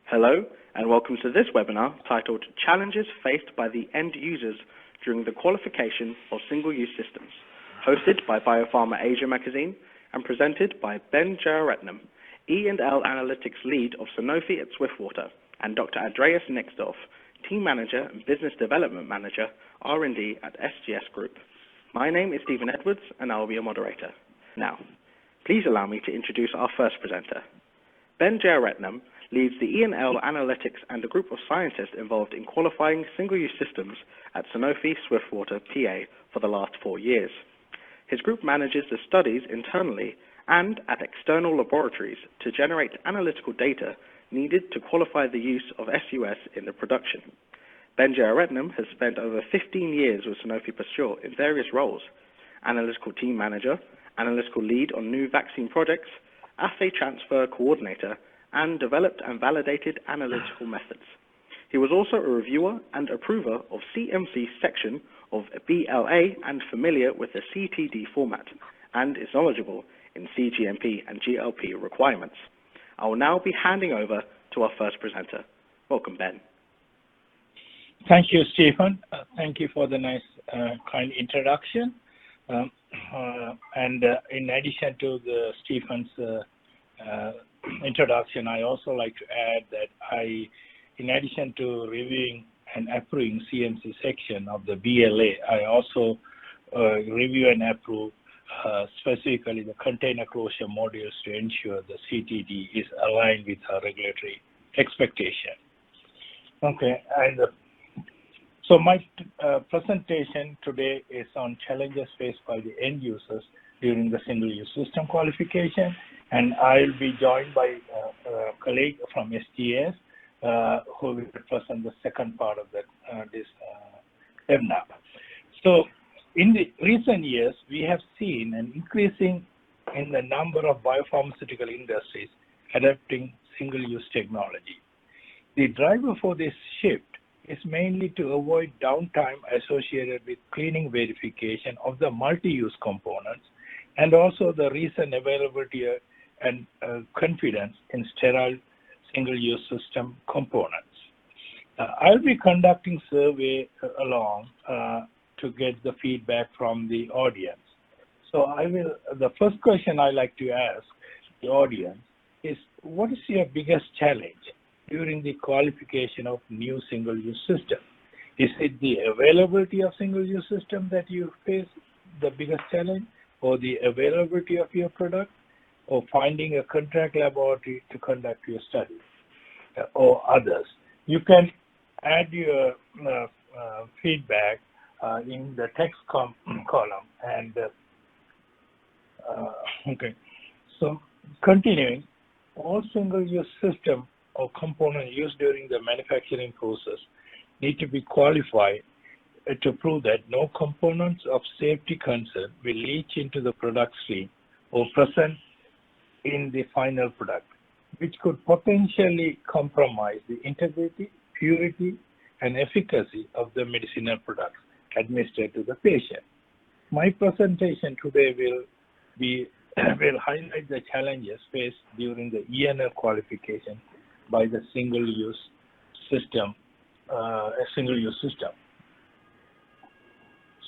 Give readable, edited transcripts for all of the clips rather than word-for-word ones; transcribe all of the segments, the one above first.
Hello, and welcome to this webinar titled Challenges Faced by the End Users During the Qualification of Single-Use Systems, hosted by Biopharma Asia magazine and presented by Ben Jeyaretnam, E&L Analytics Lead of Sanofi at Swiftwater, and Dr. Andreas Nichols, Team Manager and Business Development Manager, R&D at SGS Group. My name is Stephen Edwards, and I will be your moderator. Now, please allow me to introduce our first presenter. Ben Jeyaretnam leads the E&L Analytics and a group of scientists involved in qualifying single-use systems at Sanofi Swiftwater, PA for the last 4 years. His group manages the studies internally and at external laboratories to generate analytical data needed to qualify the use of SUS in the production. Ben Jeyaretnam has spent over 15 years with Sanofi Pasteur in various roles: analytical team manager, analytical lead on new vaccine projects, assay transfer coordinator, and developed and validated analytical methods. He was also a reviewer and approver of CMC section of BLA and familiar with the CTD format, and is knowledgeable in CGMP and GLP requirements. I will now be handing over to our first presenter. Welcome, Ben. Thank you, Stephen. Thank you for the nice, kind introduction. In addition to Stephen's introduction, I also like to add that in addition to reviewing and approving CMC section of the BLA, I also review and approve specifically the container closure modules to ensure the CTD is aligned with our regulatory expectation. Okay, and so my presentation today is on challenges faced by the end users during the single-use system qualification, and I'll be joined by a colleague from SGS who will present the second part of this webinar. So in the recent years, we have seen an increasing in the number of biopharmaceutical industries adopting single-use technology. The driver for this shift is mainly to avoid downtime associated with cleaning verification of the multi-use components, and also the recent availability and confidence in sterile single-use system components. I'll be conducting survey along to get the feedback from the audience. So the first question I like to ask the audience is, what is your biggest challenge during the qualification of new single-use system? Is it the availability of single-use system that you face the biggest challenge, or the availability of your product, or finding a contract laboratory to conduct your study, or others? You can add your feedback in the text column. And okay, so continuing, all single-use system or component used during the manufacturing process need to be qualified to prove that no components of safety concern will leach into the product stream or present in the final product, which could potentially compromise the integrity, purity, and efficacy of the medicinal products administered to the patient. My presentation today will highlight the challenges faced during the E&L qualification by the single-use system,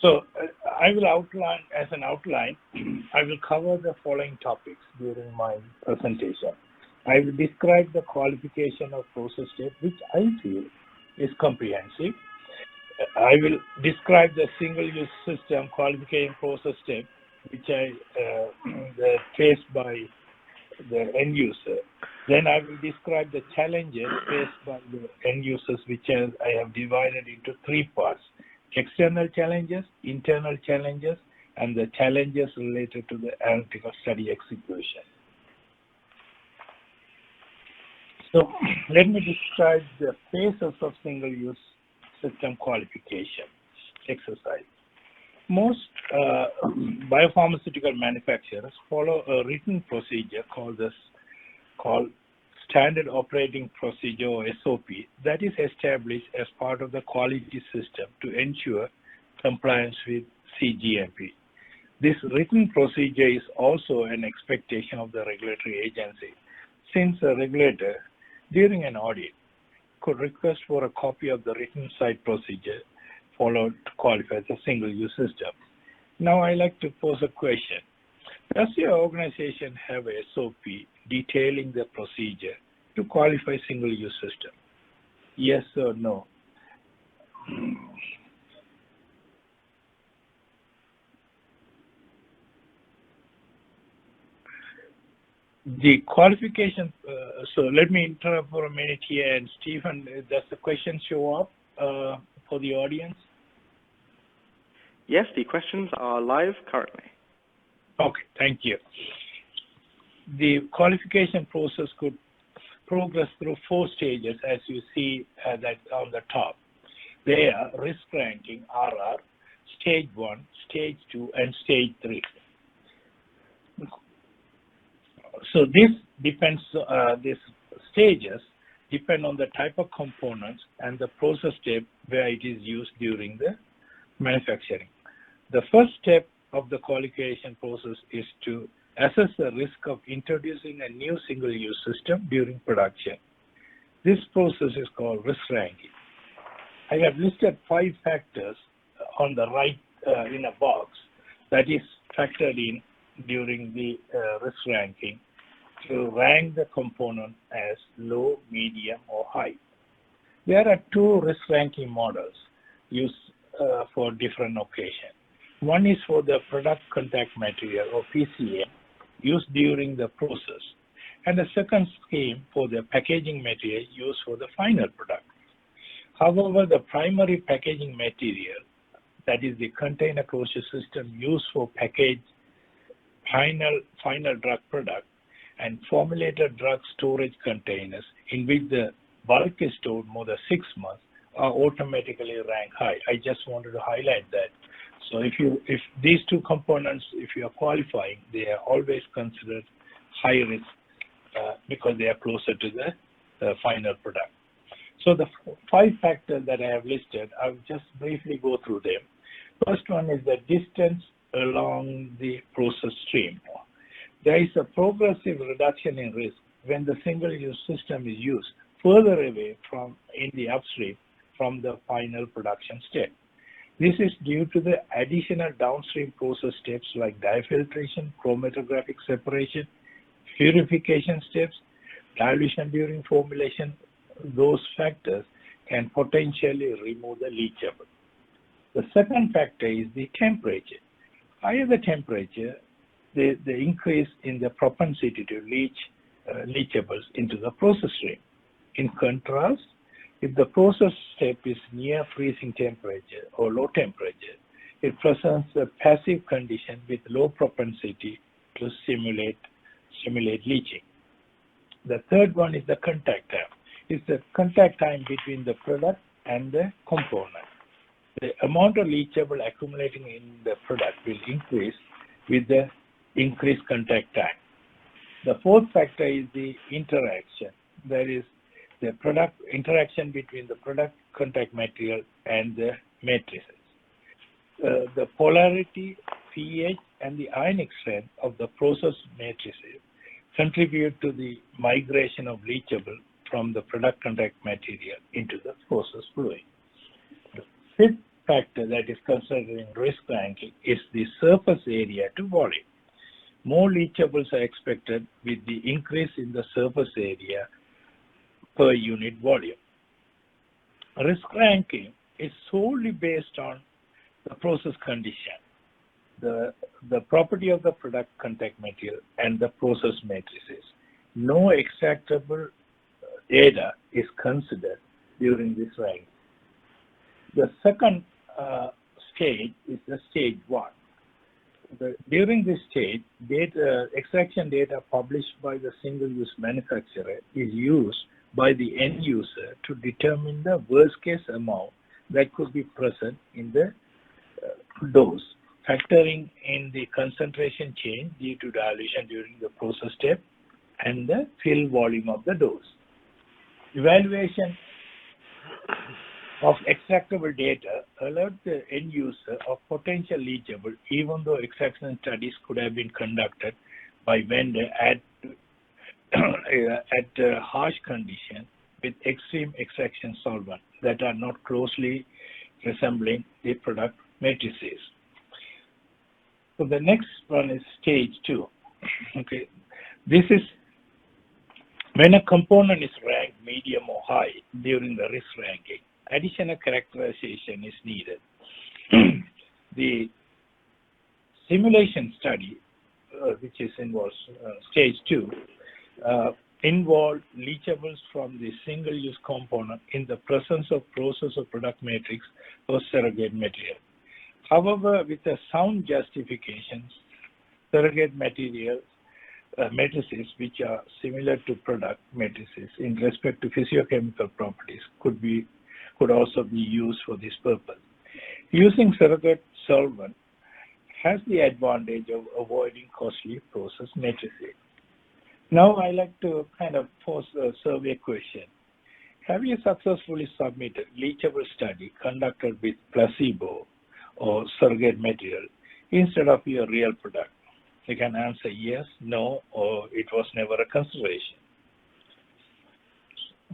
So I will outline, as an outline, I will cover the following topics during my presentation. I will describe the qualification of process step, which I feel is comprehensive. I will describe the single-use system qualification process step, which faced by the end user. Then I will describe the challenges faced by the end users, which I have divided into 3 parts: external challenges, internal challenges, and the challenges related to the analytical study execution. So let me describe the phases of single-use system qualification exercise. Most biopharmaceutical manufacturers follow a written procedure called Standard Operating Procedure, or SOP, that is established as part of the quality system to ensure compliance with CGMP. This written procedure is also an expectation of the regulatory agency, since the regulator during an audit could request for a copy of the written site procedure followed to qualify as a single-use system. Now I like to pose a question. Does your organization have a SOP detailing the procedure to qualify single-use system? Yes or no? The qualification, so let me interrupt for a minute here. And Stephen, does the question show up for the audience? Yes, the questions are live currently. Okay, thank you. The qualification process could progress through 4 stages, as you see that on the top. They are risk ranking, RR, stage 1, stage 2, and stage 3. So this depends, these stages depend on the type of components and the process step where it is used during the manufacturing. The first step of the qualification process is to assess the risk of introducing a new single-use system during production. This process is called risk ranking. I have listed 5 factors on the right in a box that is factored in during the risk ranking to rank the component as low, medium, or high. There are 2 risk ranking models used for different occasions. One is for the product contact material, or PCM, used during the process, and the second scheme for the packaging material used for the final product. However, the primary packaging material, that is the container closure system used for package final drug product, and formulated drug storage containers in which the bulk is stored more than 6 months are automatically ranked high. I just wanted to highlight that. So if these 2 components, if you are qualifying, they are always considered high risk because they are closer to the final product. So the 5 factors that I have listed, I'll just briefly go through them. First one is the distance along the process stream. There is a progressive reduction in risk when the single-use system is used further away from in the upstream from the final production step. This is due to the additional downstream process steps like diafiltration, chromatographic separation, purification steps, dilution during formulation. Those factors can potentially remove the leachable. The second factor is the temperature. Higher the temperature, the increase in the propensity to leach leachables into the process stream. In contrast, if the process step is near freezing temperature or low temperature, it presents a passive condition with low propensity to simulate leaching. The third one is the contact time. It's the contact time between the product and the component. The amount of leachable accumulating in the product will increase with the increased contact time. The fourth factor is the interaction. That is the product interaction between the product contact material and the matrices. The polarity, pH, and the ionic strength of the process matrices contribute to the migration of leachable from the product contact material into the process fluid. The fifth factor that is considered in risk ranking is the surface area to volume. More leachables are expected with the increase in the surface area per unit volume. Risk ranking is solely based on the process condition, the property of the product contact material, and the process matrices. No extractable data is considered during this ranking. The second stage is the stage 1. During this stage, extraction data published by the single-use manufacturer is used by the end user to determine the worst-case amount that could be present in the dose, factoring in the concentration change due to dilution during the process step and the fill volume of the dose. Evaluation of extractable data alert the end user of potential leachable, even though extraction studies could have been conducted by vendor at harsh conditions with extreme extraction solvent that are not closely resembling the product matrices. So the next one is stage 2. Okay, this is when a component is ranked medium or high during the risk ranking. Additional characterization is needed. The simulation study, which is involves stage 2, involved leachables from the single-use component in the presence of process or product matrix or surrogate material. However, with a sound justification, surrogate materials matrices which are similar to product matrices in respect to physiochemical properties could also be used for this purpose. Using surrogate solvent has the advantage of avoiding costly process matrices. Now I like to kind of pose a survey question. Have you successfully submitted leachable study conducted with placebo or surrogate material instead of your real product? You can answer yes, no, or it was never a consideration.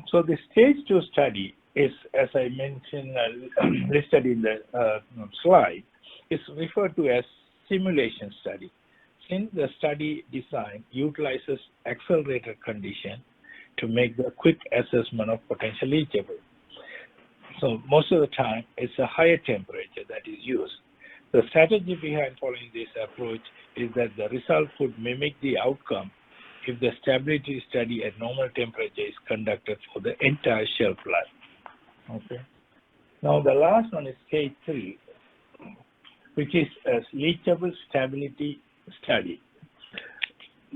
So the stage 2 study is, as I mentioned, listed in the slide, is referred to as simulation study. Since the study design utilizes accelerated condition to make the quick assessment of potential leachable. So most of the time, it's a higher temperature that is used. The strategy behind following this approach is that the result could mimic the outcome if the stability study at normal temperature is conducted for the entire shelf life. Okay. Now the last one is stage 3, which is a leachable stability study.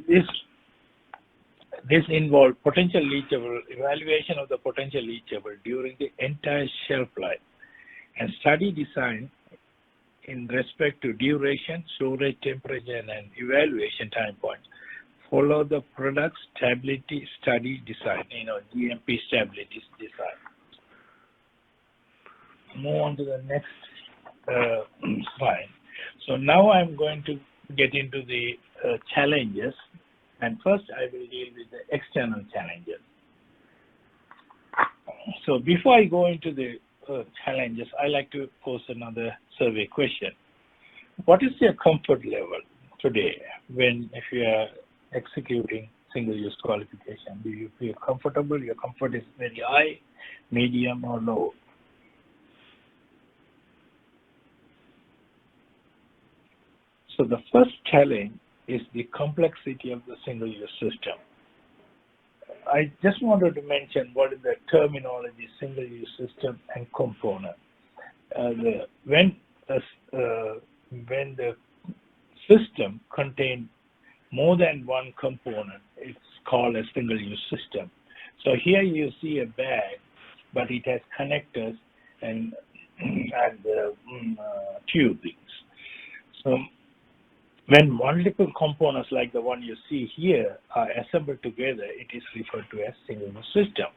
This involved potential leachable, evaluation of the potential leachable during the entire shelf life, and study design in respect to duration, storage temperature, and evaluation time points. Follow the product stability study design, GMP stability design. Move on to the next slide. So now I'm going to get into the challenges, and first I will deal with the external challenges. So before I go into the challenges, I like to pose another survey question. What is your comfort level today if you are executing single-use qualification? Do you feel comfortable? Your comfort is very high, medium, or low? So the first challenge is the complexity of the single-use system. I just wanted to mention what is the terminology single-use system and component. When the system contains more than one component, it's called a single-use system. So here you see a bag, but it has connectors and tubings. So when multiple components like the one you see here are assembled together, it is referred to as single-use system.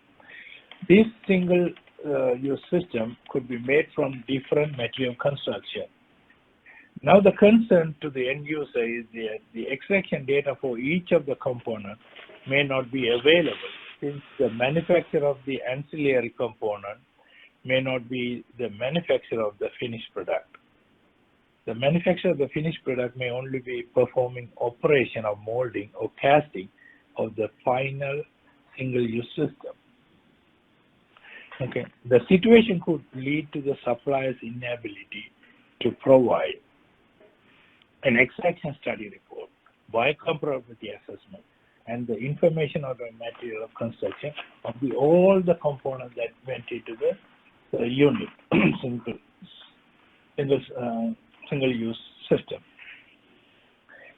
This single-use system could be made from different material construction. Now the concern to the end user is that the extraction data for each of the components may not be available since the manufacturer of the ancillary component may not be the manufacturer of the finished product. The manufacturer of the finished product may only be performing operation of molding or casting of the final single-use system. Okay. The situation could lead to the supplier's inability to provide an extraction study report, biocomparability assessment, and the information on the material of construction of all the components that went into the unit, single-use system.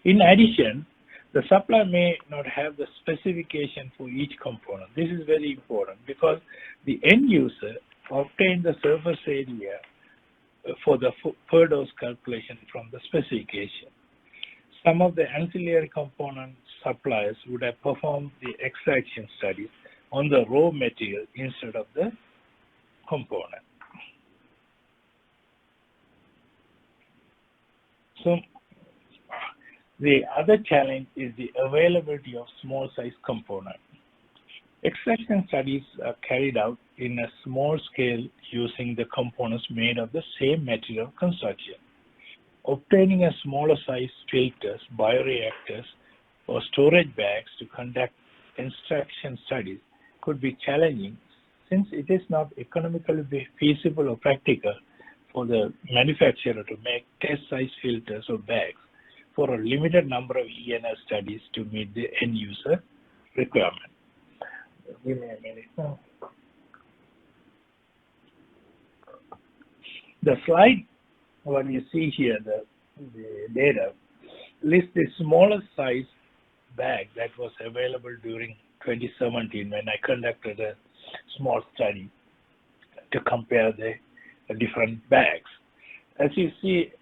In addition, the supplier may not have the specification for each component. This is very important because the end user obtained the surface area for the per dose calculation from the specification. Some of the ancillary component suppliers would have performed the extraction studies on the raw material instead of the component. So The other challenge is the availability of small size components. Extraction studies are carried out in a small scale using the components made of the same material construction. Obtaining a smaller size filters, bioreactors, or storage bags to conduct extraction studies could be challenging since it is not economically feasible or practical for the manufacturer to make test size filters or bags for a limited number of ENR studies to meet the end user requirement. Give me a minute now. The slide, what you see here, the data, lists the smallest size bag that was available during 2017 when I conducted a small study to compare the different bags. As you see,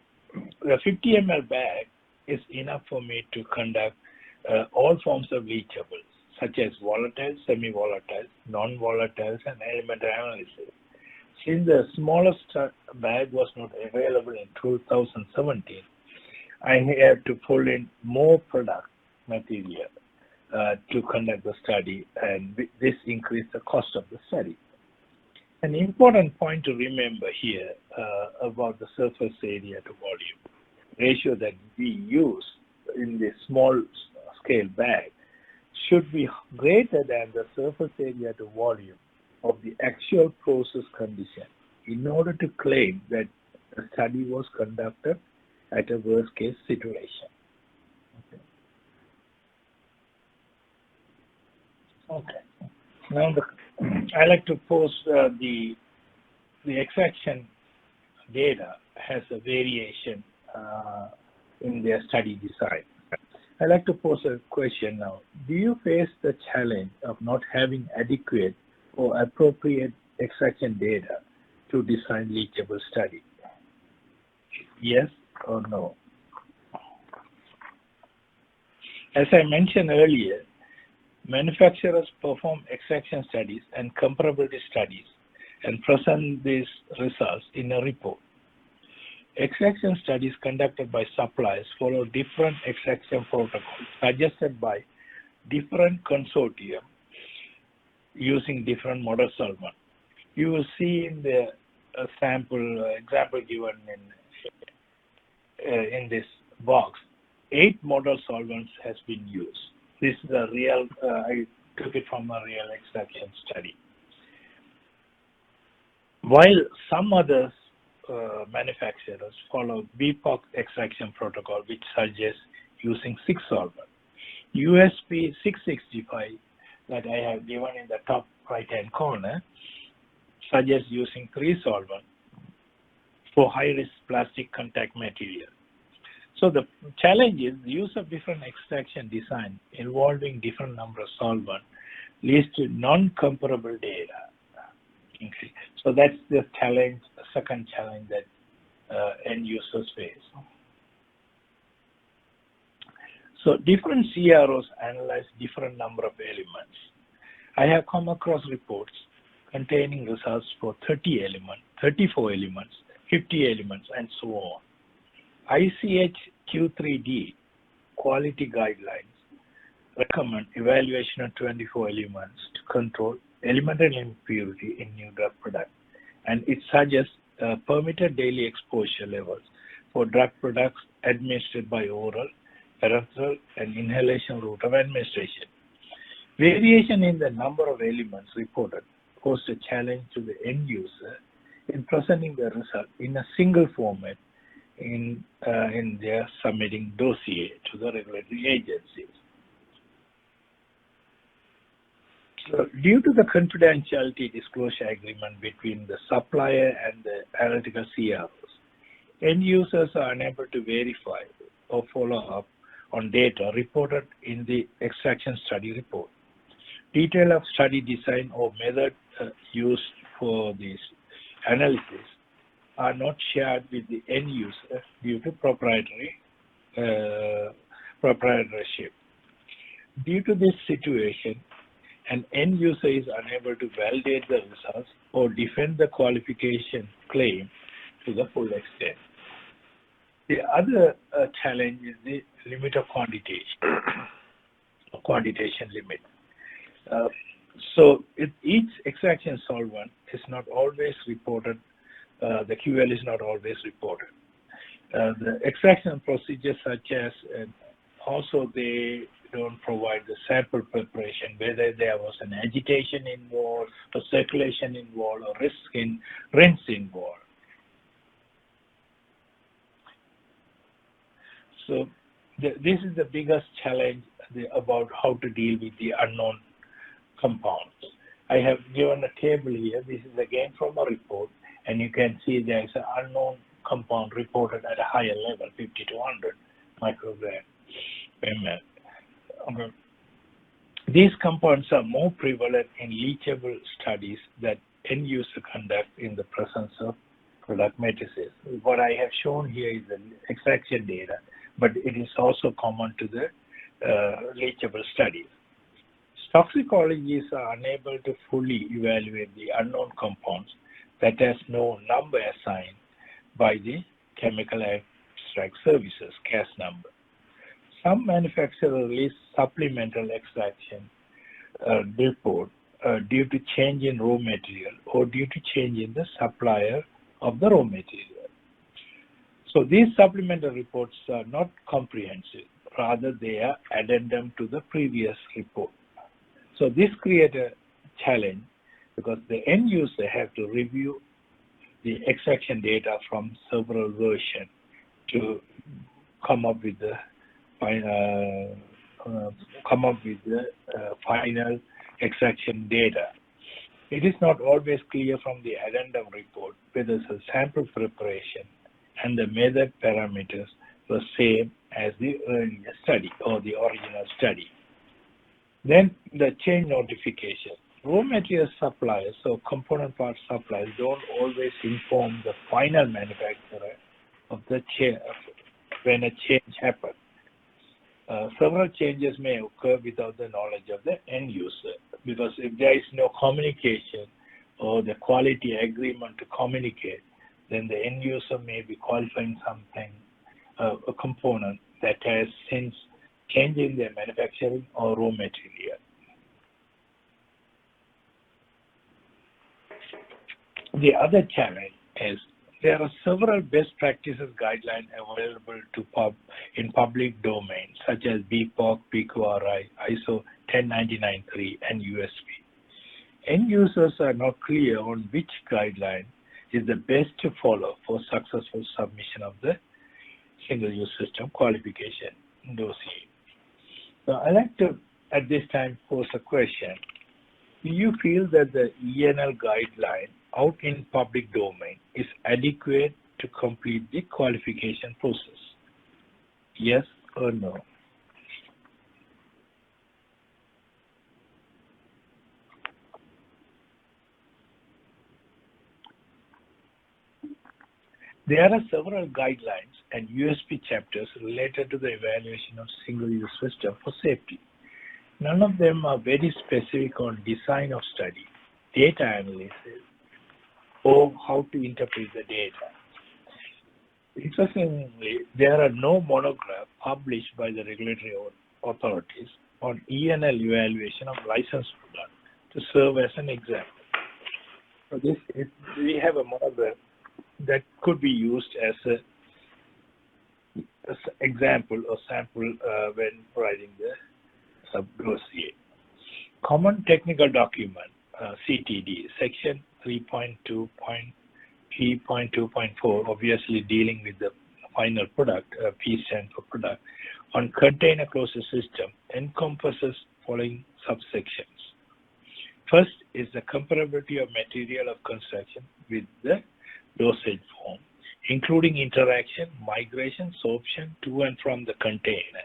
the 50 ml bag is enough for me to conduct all forms of leachables, such as volatiles, semi-volatiles, non-volatiles, and elemental analysis. Since the smallest bag was not available in 2017, I had to pull in more product material to conduct the study, and this increased the cost of the study. An important point to remember here about the surface area to volume ratio that we use in the small scale bag should be greater than the surface area to volume of the actual process condition in order to claim that the study was conducted at a worst case situation. Okay. Now I like to post the extraction data has a variation in their study design. I like to pose a question now. Do you face the challenge of not having adequate or appropriate extraction data to design leachable study? Yes or no? As I mentioned earlier, manufacturers perform extraction studies and comparability studies and present these results in a report. Extraction studies conducted by suppliers follow different extraction protocols suggested by different consortia using different model solvent. You will see in the example given in this box, 8 model solvents has been used. This is a real, I took it from a real extraction study. While some others manufacturers follow BPOC extraction protocol, which suggests using 6 solvents. USP 665 that I have given in the top right-hand corner suggests using 3 solvents for high-risk plastic contact material. So the challenge is the use of different extraction design involving different number of solvents leads to non-comparable data. Okay. So that's the challenge, the second challenge that end users face. So different CROs analyze different number of elements. I have come across reports containing results for 30 elements, 34 elements, 50 elements, and so on. ICH Q3D quality guidelines recommend evaluation of 24 elements to control elemental impurity in new drug product, and it suggests permitted daily exposure levels for drug products administered by oral, parenteral, and inhalation route of administration. Variation in the number of elements reported posed a challenge to the end user in presenting the result in a single format in their submitting dossier to the regulatory agencies. So, due to the confidentiality disclosure agreement between the supplier and the analytical CROs, end users are unable to verify or follow up on data reported in the extraction study report. Detail of study design or method used for this analysis are not shared with the end user due to proprietorship. Due to this situation, an end user is unable to validate the results or defend the qualification claim to the full extent. The other challenge is the limit of quantitation, or quantitation limit. So each extraction solvent is not always reported, the QL is not always reported. The extraction procedures such as, also they don't provide the sample preparation, whether there was an agitation involved, or circulation involved, or rinse involved. So this is the biggest challenge about how to deal with the unknown compounds. I have given a table here. This is again from a report, and you can see there is an unknown compound reported at a higher level, 50 to 100 microgram per ml. These compounds are more prevalent in leachable studies that end user conduct in the presence of product matrices. What I have shown here is the extraction data, but it is also common to the leachable studies. Toxicologists are unable to fully evaluate the unknown compounds that has no number assigned by the Chemical Abstract Services CAS number. Some manufacturers release supplemental extraction report due to change in raw material or due to change in the supplier of the raw material. So these supplemental reports are not comprehensive, rather they are addendum to the previous report. So this creates a challenge because the end user have to review the extraction data from several versions to come up with the final extraction data. It is not always clear from the addendum report whether the sample preparation and the method parameters were same as the earlier study or the original study. Then the change notification. Raw material suppliers or component part suppliers don't always inform the final manufacturer of the change when a change happens. Several changes may occur without the knowledge of the end user, because if there is no communication or the quality agreement to communicate, then the end user may be qualifying something, a component that has since changed in their manufacturing or raw material. The other challenge is there are several best practices guidelines available in public domain, such as BPOC, PQRI, ISO 10993, and USP. End users are not clear on which guideline is the best to follow for successful submission of the single-use system qualification dossier. So I'd like to, at this time, pose a question. Do you feel that the ENL guideline out in public domain is adequate to complete the qualification process? Yes or no? There are several guidelines and USP chapters related to the evaluation of single-use system for safety. None of them are very specific on design of study, data analysis, or how to interpret the data. Interestingly, there are no monographs published by the regulatory authorities on ENL evaluation of licensed product to serve as an example. So we have a monograph that could be used as an example or sample when writing the sub-dossier. Common Technical Document, CTD, Section 3.2.2.4, obviously dealing with the final product, P stands for product, on container closure system encompasses following subsections. First is the comparability of material of construction with the dosage form, including interaction, migration, sorption to and from the container.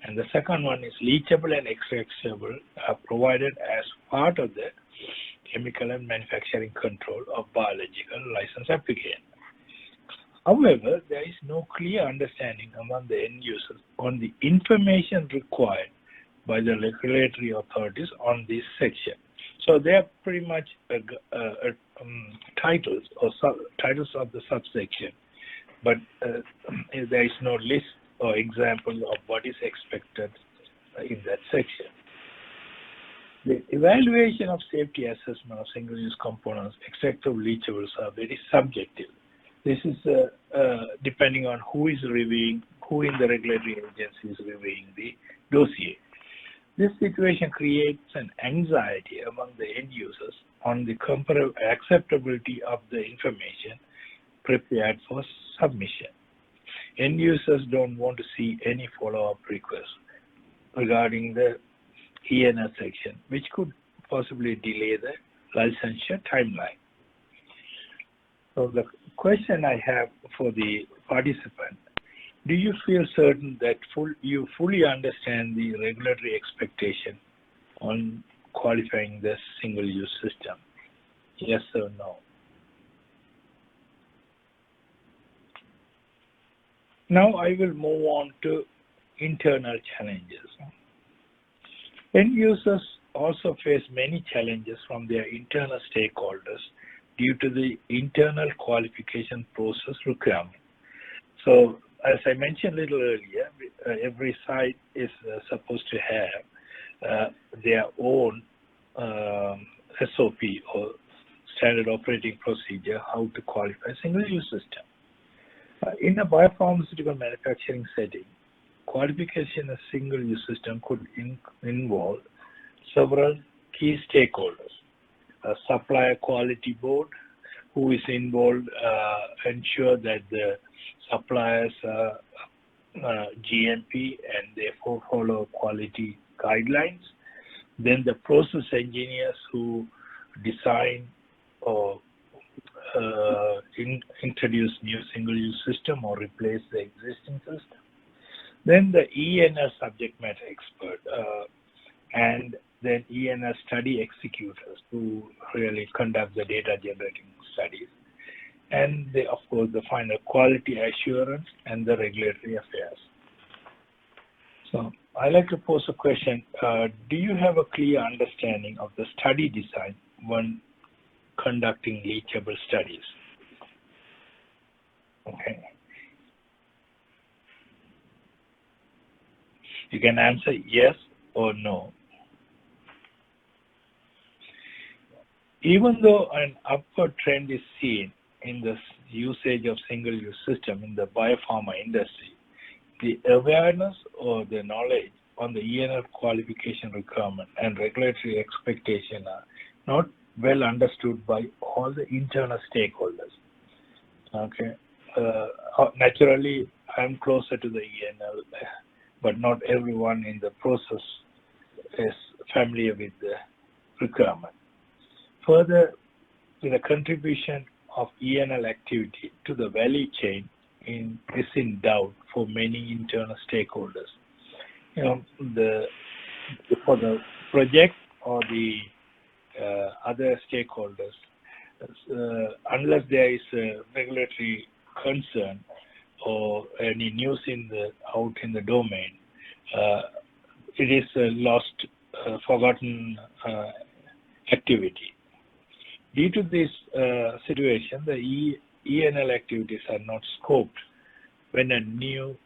And the second one is leachable and extractable are provided as part of the chemical and manufacturing control of biological license application. However, there is no clear understanding among the end users on the information required by the regulatory authorities on this section. So they are pretty much titles or titles of the subsection but there is no list or example of what is expected in that section. The evaluation of safety assessment of single-use components, except of leachables, are very subjective. This is depending on who is reviewing, who in the regulatory agency is reviewing the dossier. This situation creates an anxiety among the end users on the acceptability of the information prepared for submission. End users don't want to see any follow-up requests regarding the ENS section, which could possibly delay the licensure timeline. So the question I have for the participant, do you feel certain that you fully understand the regulatory expectation on qualifying the single-use system? Yes or no? Now I will move on to internal challenges. End users also face many challenges from their internal stakeholders due to the internal qualification process requirement. So, as I mentioned a little earlier, every site is supposed to have their own SOP or standard operating procedure how to qualify a single-use system. In a biopharmaceutical manufacturing setting, qualification of single-use system could involve several key stakeholders. A supplier quality board, who is involved, ensure that the suppliers are GMP and therefore follow quality guidelines. Then the process engineers who design or introduce new single-use system or replace the existing system. Then the ENS subject matter expert and then ENS study executors who really conduct the data generating studies. And they, of course, the final quality assurance and the regulatory affairs. So I like to pose a question. Do you have a clear understanding of the study design when conducting leachable studies? Okay. You can answer yes or no. Even though an upward trend is seen in the usage of single-use system in the biopharma industry, the awareness or the knowledge on the ENL qualification requirement and regulatory expectation are not well understood by all the internal stakeholders. Okay. Naturally, I'm closer to the ENL, but not everyone in the process is familiar with the requirement. Further, the contribution of ENL activity to the value chain is in doubt for many internal stakeholders. You know, for the project or the other stakeholders, unless there is a regulatory concern or any news out in the domain, it is a lost, forgotten activity. Due to this situation, the ENL activities are not scoped when a new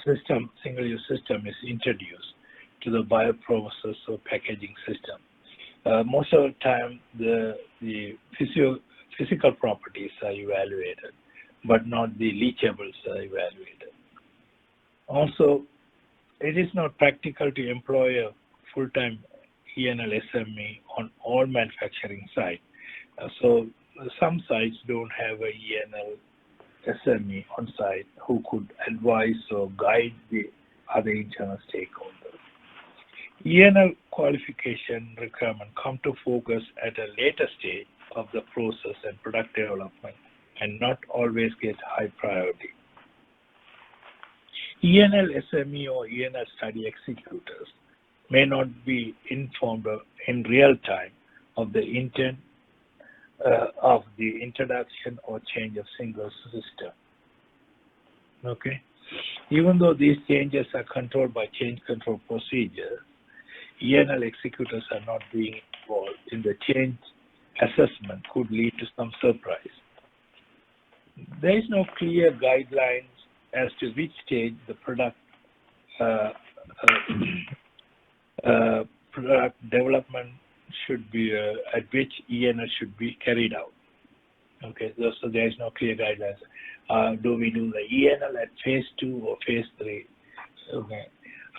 system, single-use system, is introduced to the bioprocess or packaging system. Most of the time, the physical properties are evaluated, but not the leachables are evaluated. Also, it is not practical to employ a full-time ENL SME on all manufacturing sites. So some sites don't have a ENL SME on site who could advise or guide the other internal stakeholders. ENL qualification requirement come to focus at a later stage of the process and product development and not always get high priority. ENL SME or ENL study executors may not be informed in real time of the intent of the introduction or change of single system. Okay. Even though these changes are controlled by change control procedures, ENL executors are not being involved in the change assessment could lead to some surprise. There is no clear guidelines as to which stage the product product development should be, at which ENL should be carried out. Okay, so there is no clear guidelines. Do we do the ENL at phase 2 or phase 3? Okay.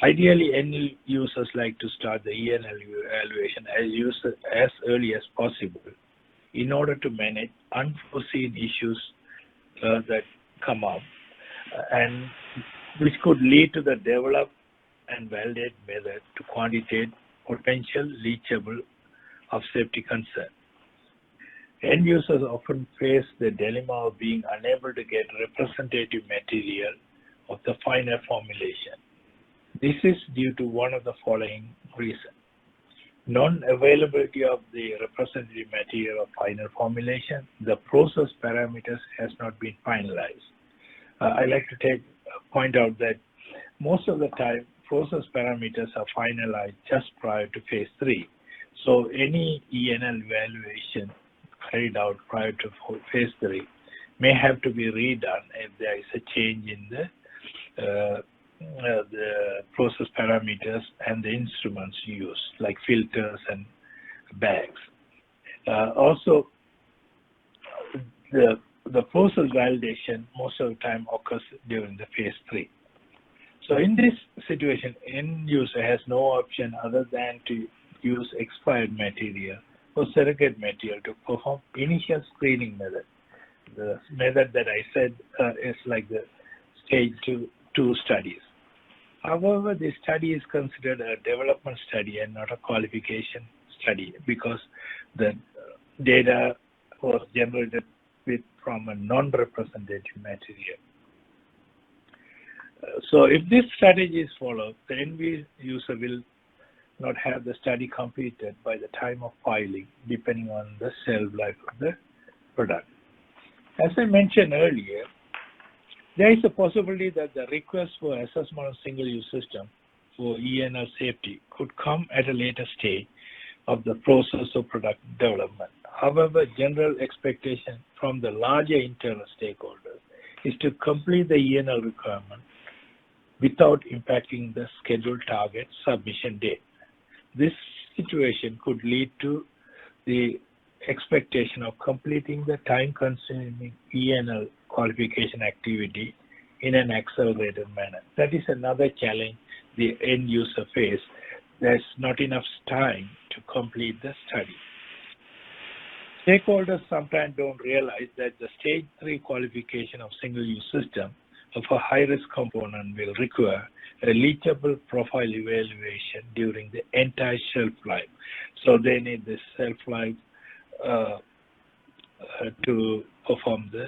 Ideally, end users like to start the ENL evaluation as early as possible in order to manage unforeseen issues that come up, and which could lead to the develop and validate method to quantitate potential leachable of safety concern. End users often face the dilemma of being unable to get representative material of the final formulation. This is due to one of the following reasons. Non-availability of the representative material of final formulation, the process parameters has not been finalized. I like to point out that most of the time, process parameters are finalized just prior to phase 3. So any ENL evaluation carried out prior to phase 3 may have to be redone if there is a change in the process parameters and the instruments used, like filters and bags. Also, the process validation most of the time occurs during the phase 3. So in this situation, end user has no option other than to use expired material or surrogate material to perform initial screening method. The method that I said is like the stage 2 studies. However, this study is considered a development study and not a qualification study because the data was generated from a non-representative material. So if this strategy is followed, the end user will not have the study completed by the time of filing, depending on the shelf life of the product. As I mentioned earlier, there is a possibility that the request for assessment of single-use system for ENL safety could come at a later stage of the process of product development. However, general expectation from the larger internal stakeholders is to complete the ENL requirement without impacting the scheduled target submission date. This situation could lead to the expectation of completing the time-consuming ENL qualification activity in an accelerated manner. That is another challenge the end user face. There's not enough time to complete the study. Stakeholders sometimes don't realize that the stage 3 qualification of single-use system of a high-risk component will require a leachable profile evaluation during the entire shelf life. So they need this shelf life to perform the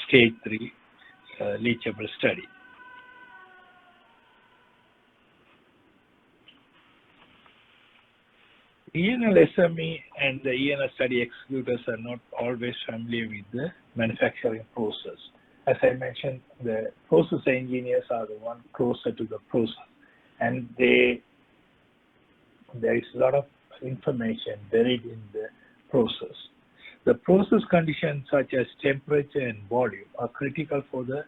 stage 3 leachable study. ENL SME and the ENL study executors are not always familiar with the manufacturing process. As I mentioned, the process engineers are the one closer to the process, and there is a lot of information buried in the process. The process conditions such as temperature and volume are critical for the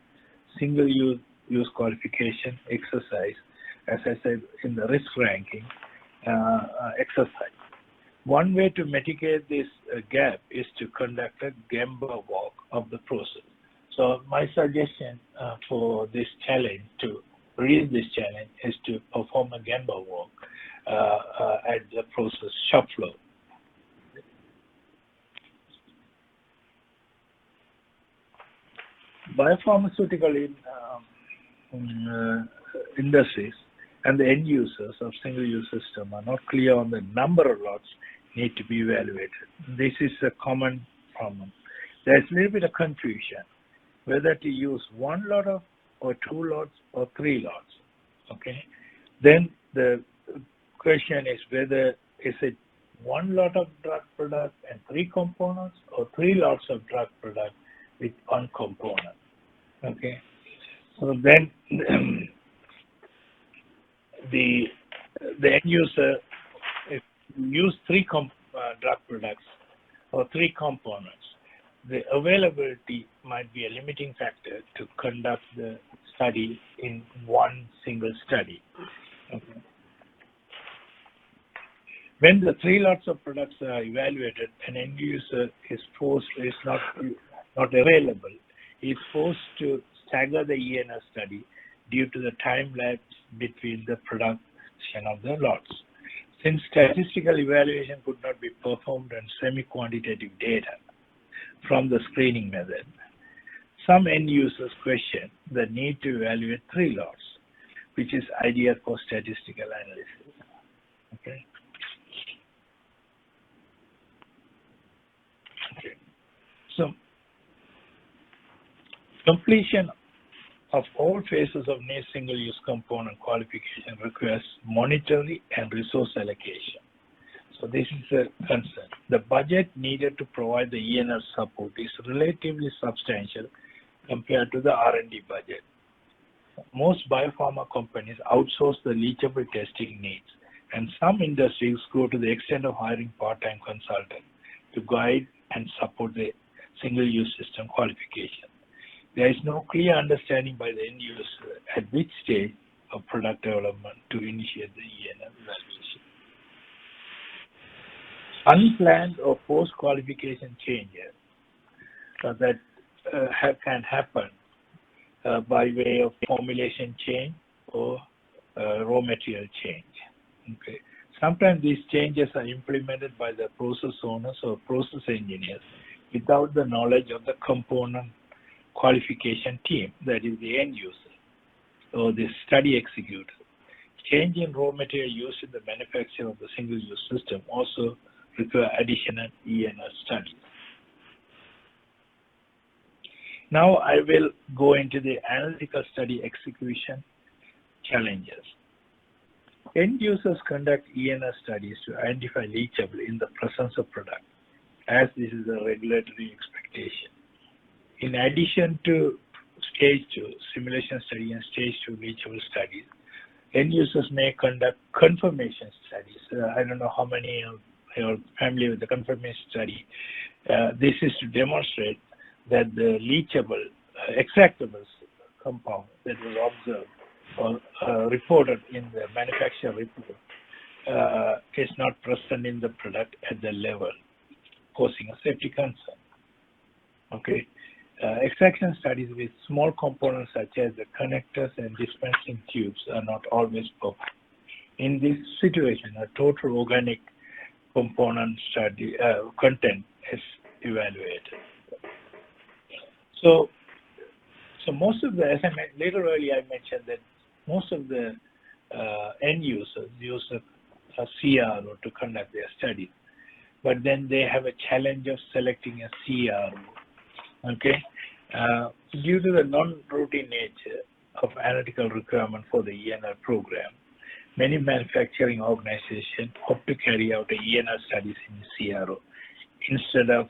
single-use qualification exercise, as I said in the risk ranking exercise. One way to mitigate this gap is to conduct a Gemba walk of the process. So my suggestion for this challenge, to reach this challenge, is to perform a Gemba walk at the process shop floor. Biopharmaceutical industries and the end users of single-use system are not clear on the number of lots need to be evaluated. This is a common problem. There's a little bit of confusion whether to use 1 lot of, or 2 lots, or 3 lots. Okay. Then the question is whether is it 1 lot of drug product and 3 components, or 3 lots of drug product with 1 component. Okay. So then the end user, if you use 3 drug products or 3 components, the availability might be a limiting factor to conduct the study in one single study. Okay. When the 3 lots of products are evaluated, an end user is not available, is forced to stagger the ENR study due to the time lapse between the production of the lots. Since statistical evaluation could not be performed on semi-quantitative data from the screening method, some end users question the need to evaluate 3 lots, which is ideal for statistical analysis. Okay. So, completion of all phases of new single-use component qualification requires monetary and resource allocation. So this is a concern. The budget needed to provide the ENR support is relatively substantial compared to the R&D budget. Most biopharma companies outsource the leachable testing needs, and some industries go to the extent of hiring part-time consultants to guide and support the single-use system qualification. There is no clear understanding by the end user at which stage of product development to initiate the ENR evaluation. Unplanned or post-qualification changes that can happen by way of formulation change or raw material change. Okay. Sometimes these changes are implemented by the process owners or process engineers without the knowledge of the component qualification team, that is the end user, or the study executor. Change in raw material used in the manufacture of the single-use system also require additional ENR studies. Now I will go into the analytical study execution challenges. End users conduct ENR studies to identify leachable in the presence of product, as this is a regulatory expectation. In addition to stage 2 simulation study and stage 2 leachable studies, end users may conduct confirmation studies. I don't know how many of you are familiar with the confirmation study. This is to demonstrate that the leachable, extractable compound that was observed or reported in the manufacturer report is not present in the product at the level, causing a safety concern. Okay. Extraction studies with small components such as the connectors and dispensing tubes are not always performed. In this situation, a total organic component study content is evaluated. So most of the, as I mentioned, later earlier I mentioned that most of the end users use a CRO to conduct their studies, but then they have a challenge of selecting a CRO. Okay, due to the non-routine nature of analytical requirement for the ENR program, many manufacturing organizations opt to carry out the ENR studies in CRO instead of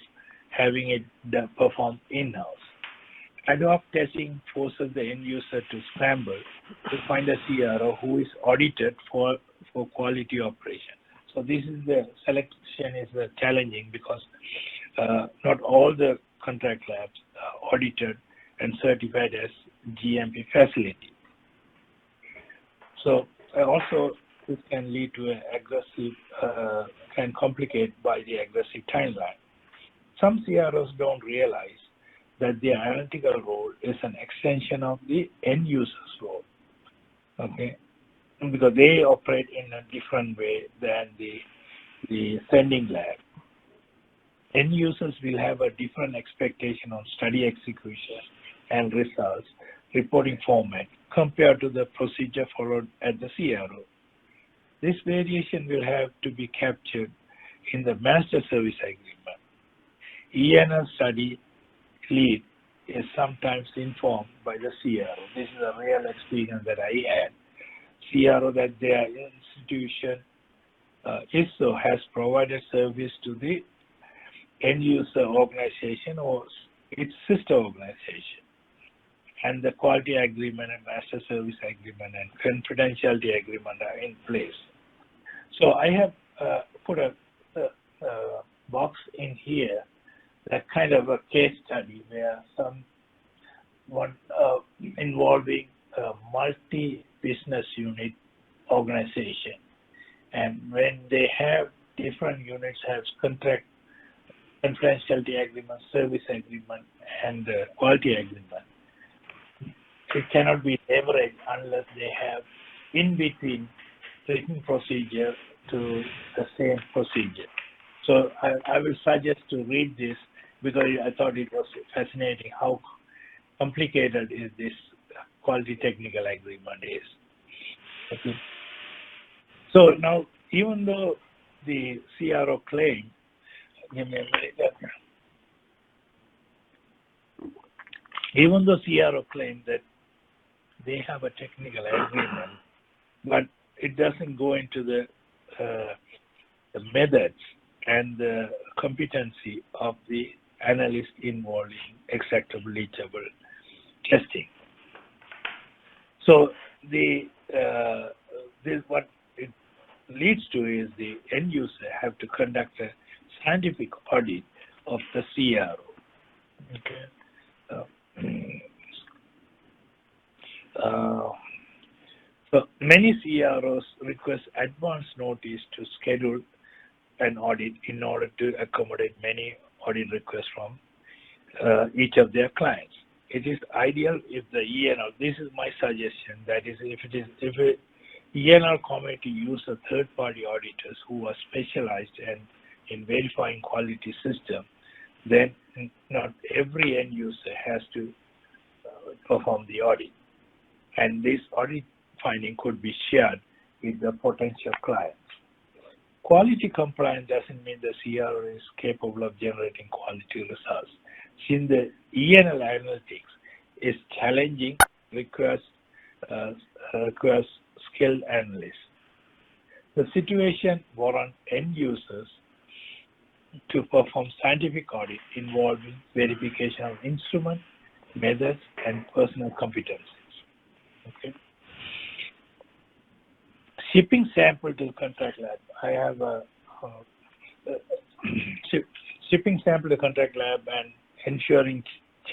having it performed in-house. Ad hoc testing forces the end user to scramble to find a CRO who is audited for quality operation. So this is the selection is challenging because not all the contract labs are audited and certified as GMP facility. So also this can lead to an aggressive, can complicate by the aggressive timeline. Some CROs don't realize that their analytical role is an extension of the end user's role, okay? Because they operate in a different way than the sending lab. End users will have a different expectation on study execution and results reporting format compared to the procedure followed at the CRO. This variation will have to be captured in the master service agreement. ENR study lead is sometimes informed by the CRO. This is a real experience that I had. CRO that their institution ISO has provided service to the end user organization or its sister organization, and the quality agreement and master service agreement and confidentiality agreement are in place. So I have put a box in here that kind of a case study where one involving a multi-business unit organization, and when they have different units have contract confidentiality agreement, service agreement, and quality agreement, it cannot be leveraged unless they have in between written procedure to the same procedure. So I will suggest to read this because I thought it was fascinating how complicated is this quality technical agreement is. Okay. So now, even though the CRO claim, even though CRO claims that they have a technical agreement, but it doesn't go into the methods and the competency of the analyst involved in extractable, leachable testing. So this what it leads to is the end user have to conduct a scientific audit of the CRO. Okay. So many CROs request advance notice to schedule an audit in order to accommodate many audit requests from each of their clients. It is ideal if the ENR, this is my suggestion, that is if a ENR committee use a third-party auditors who are specialized in verifying quality system, then not every end user has to perform the audit. And this audit finding could be shared with the potential clients. Quality compliance doesn't mean the CRO is capable of generating quality results. Since the ENL analytics is challenging, requires skilled analysts. The situation warrants end users to perform scientific audit involving verification of instrument, methods, and personal competencies. Okay. Shipping sample to contract lab. I have a shipping sample to contract lab and ensuring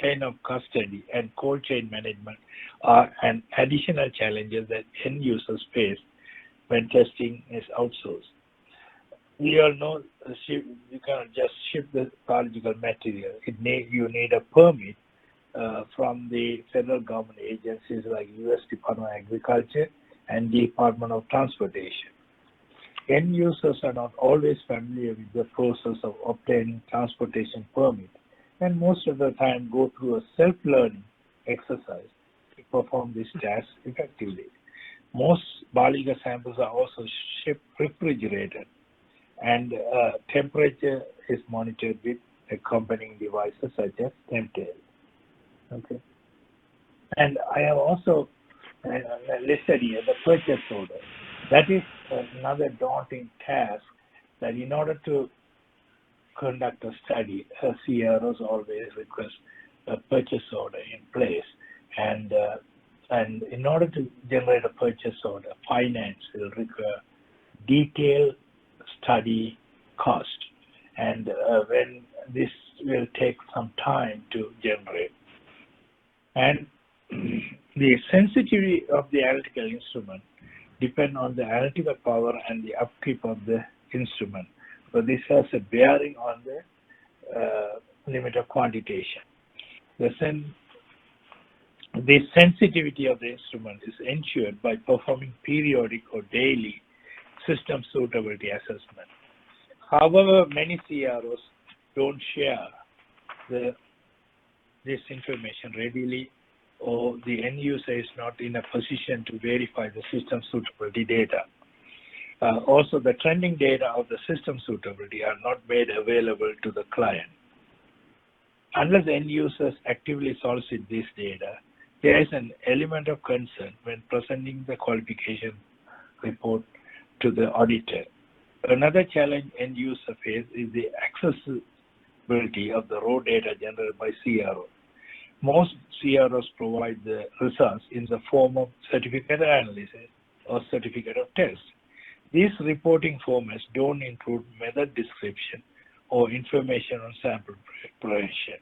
chain of custody and cold chain management are an additional challenges that end users face when testing is outsourced. We all know you cannot just ship the biological material. You need a permit from the federal government agencies like U.S. Department of Agriculture and Department of Transportation. End users are not always familiar with the process of obtaining transportation permit, and most of the time go through a self-learning exercise to perform this task effectively. Most biological samples are also shipped refrigerated, and temperature is monitored with accompanying devices such as Temptail. Okay. And I have also listed here the purchase order. That is another daunting task, that in order to conduct a study, CROs always request a purchase order in place. And in order to generate a purchase order, finance will require detailed study cost. And when this will take some time to generate. And the sensitivity of the analytical instrument depend on the analytical power and the upkeep of the instrument. So this has a bearing on the limit of quantitation. The sensitivity of the instrument is ensured by performing periodic or daily system suitability assessment. However, many CROs don't share this information readily, or the end user is not in a position to verify the system suitability data. Also, the trending data of the system suitability are not made available to the client. Unless end users actively solicit this data, there is an element of concern when presenting the qualification report to the auditor. Another challenge end user face is the accessibility of the raw data generated by CRO. Most CROs provide the results in the form of certificate of analysis or certificate of test. These reporting formats don't include method description or information on sample preparation.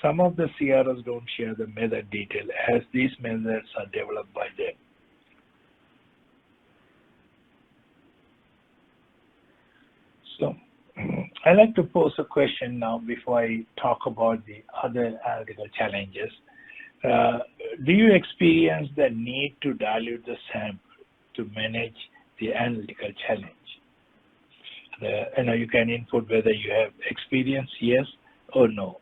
Some of the CROs don't share the method detail as these methods are developed by them. So I'd like to pose a question now before I talk about the other analytical challenges. Do you experience the need to dilute the sample to manage the analytical challenge? You can input whether you have experience, yes or no.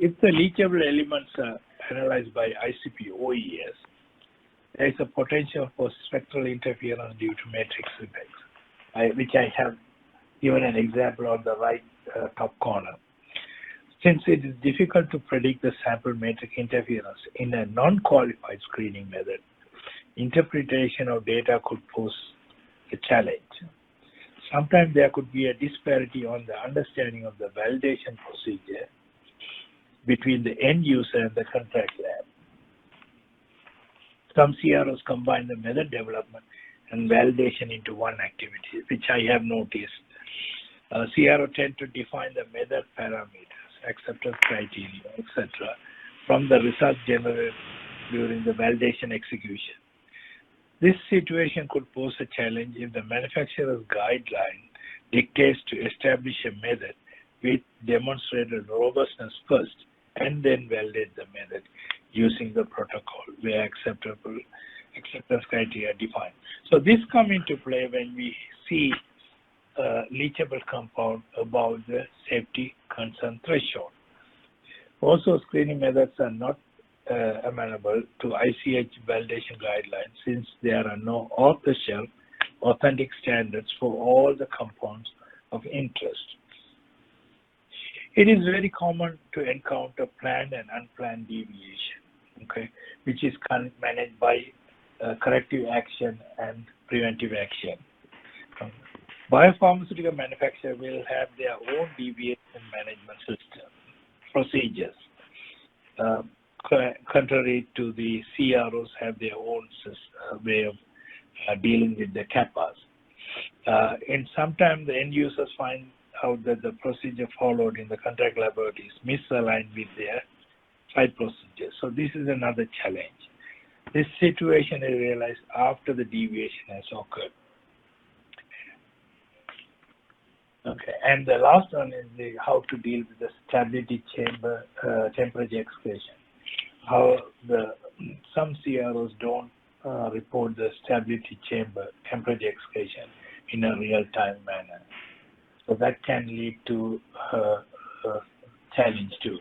If the leachable elements are analyzed by ICP OES, there is a potential for spectral interference due to matrix effects, which I have given an example on the right top corner. Since it is difficult to predict the sample matrix interference in a non-qualified screening method, interpretation of data could pose a challenge. Sometimes there could be a disparity on the understanding of the validation procedure between the end user and the contract lab. Some CROs combine the method development and validation into one activity, which I have noticed. CRO tend to define the method parameters, acceptance criteria, etc., from the results generated during the validation execution. This situation could pose a challenge if the manufacturer's guideline dictates to establish a method with demonstrated robustness first and then validate the method using the protocol where acceptance criteria defined. So this comes into play when we see leachable compound above the safety concern threshold. Also, screening methods are not amenable to ICH validation guidelines since there are no off-the-shelf authentic standards for all the compounds of interest. It is very common to encounter planned and unplanned deviation, okay, which is managed by corrective action and preventive action. Biopharmaceutical manufacturers will have their own deviation management system procedures, contrary to the CROs have their own way of dealing with the CAPAs. And sometimes the end users find out that the procedure followed in the contract laboratory is misaligned with their site procedure. So this is another challenge. This situation is realized after the deviation has occurred. Okay, and the last one is how to deal with the stability chamber temperature expression. How some CROs don't report the stability chamber temperature expression in a real-time manner. So that can lead to a challenge too.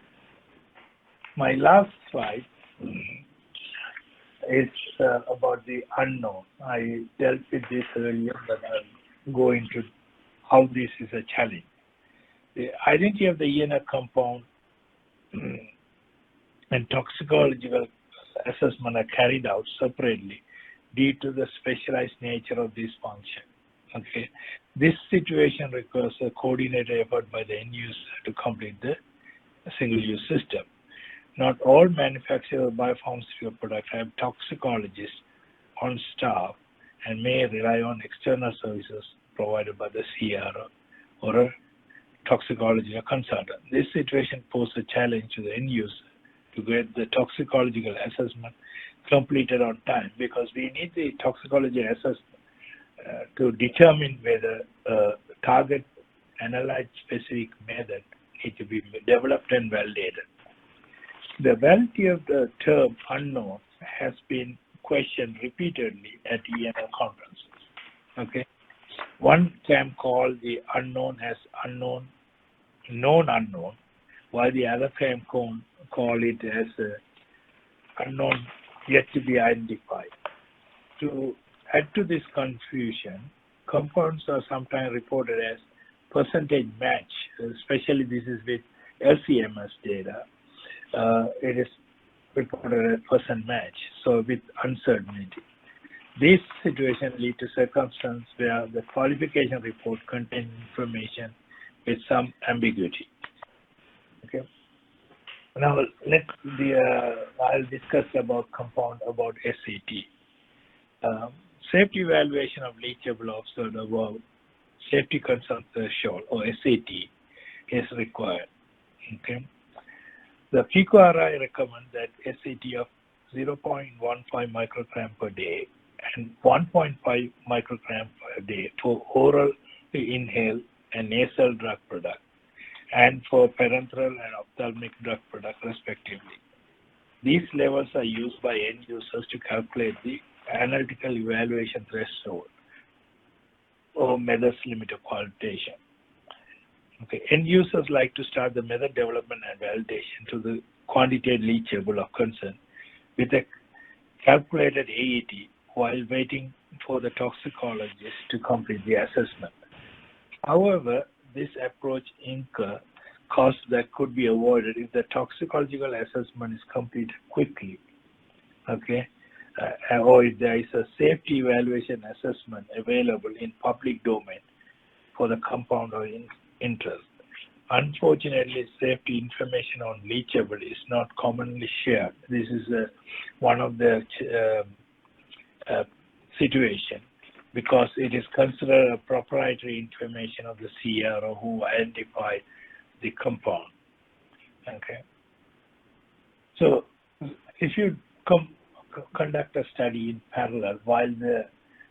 My last slide is about the unknown. I dealt with this earlier, but I'll go into how this is a challenge. The identity of the ENR compound and toxicological assessment are carried out separately due to the specialized nature of this function. Okay, this situation requires a coordinated effort by the end user to complete the single-use system. Not all manufacturers of biopharmaceutical products have toxicologists on staff and may rely on external services provided by the CRO or a toxicological consultant. This situation poses a challenge to the end user to get the toxicological assessment completed on time because we need the toxicology assessment to determine whether target analyte specific method needs to be developed and validated. The validity of the term unknown has been questioned repeatedly at ENR conferences. Okay, one can call the unknown as unknown, known unknown, while the other can call it as unknown yet to be identified. To add to this confusion, compounds are sometimes reported as percentage match, especially this is with LCMS data. It is reported as percent match, so with uncertainty. This situation leads to circumstances where the qualification report contains information with some ambiguity. Okay. Now I'll discuss about compound about SAT. Safety evaluation of leachable observed above safety concern threshold or SAT is required. Okay. The PQRI recommends that SAT of 0.15 microgram per day and 1.5 microgram per day for oral inhale and nasal drug product, and for parenteral and ophthalmic drug product respectively. These levels are used by end users to calculate the analytical evaluation threshold or method's limit of quantitation. Okay. End users like to start the method development and validation to the quantitative leachable of concern with a calculated AET while waiting for the toxicologist to complete the assessment. However, this approach incurs costs that could be avoided if the toxicological assessment is completed quickly, okay, or if there is a safety evaluation assessment available in public domain for the compound or interest. Unfortunately, safety information on leachable is not commonly shared. This is one of the situation, because it is considered a proprietary information of the CRO who identified the compound. Okay. So if you conduct a study in parallel while the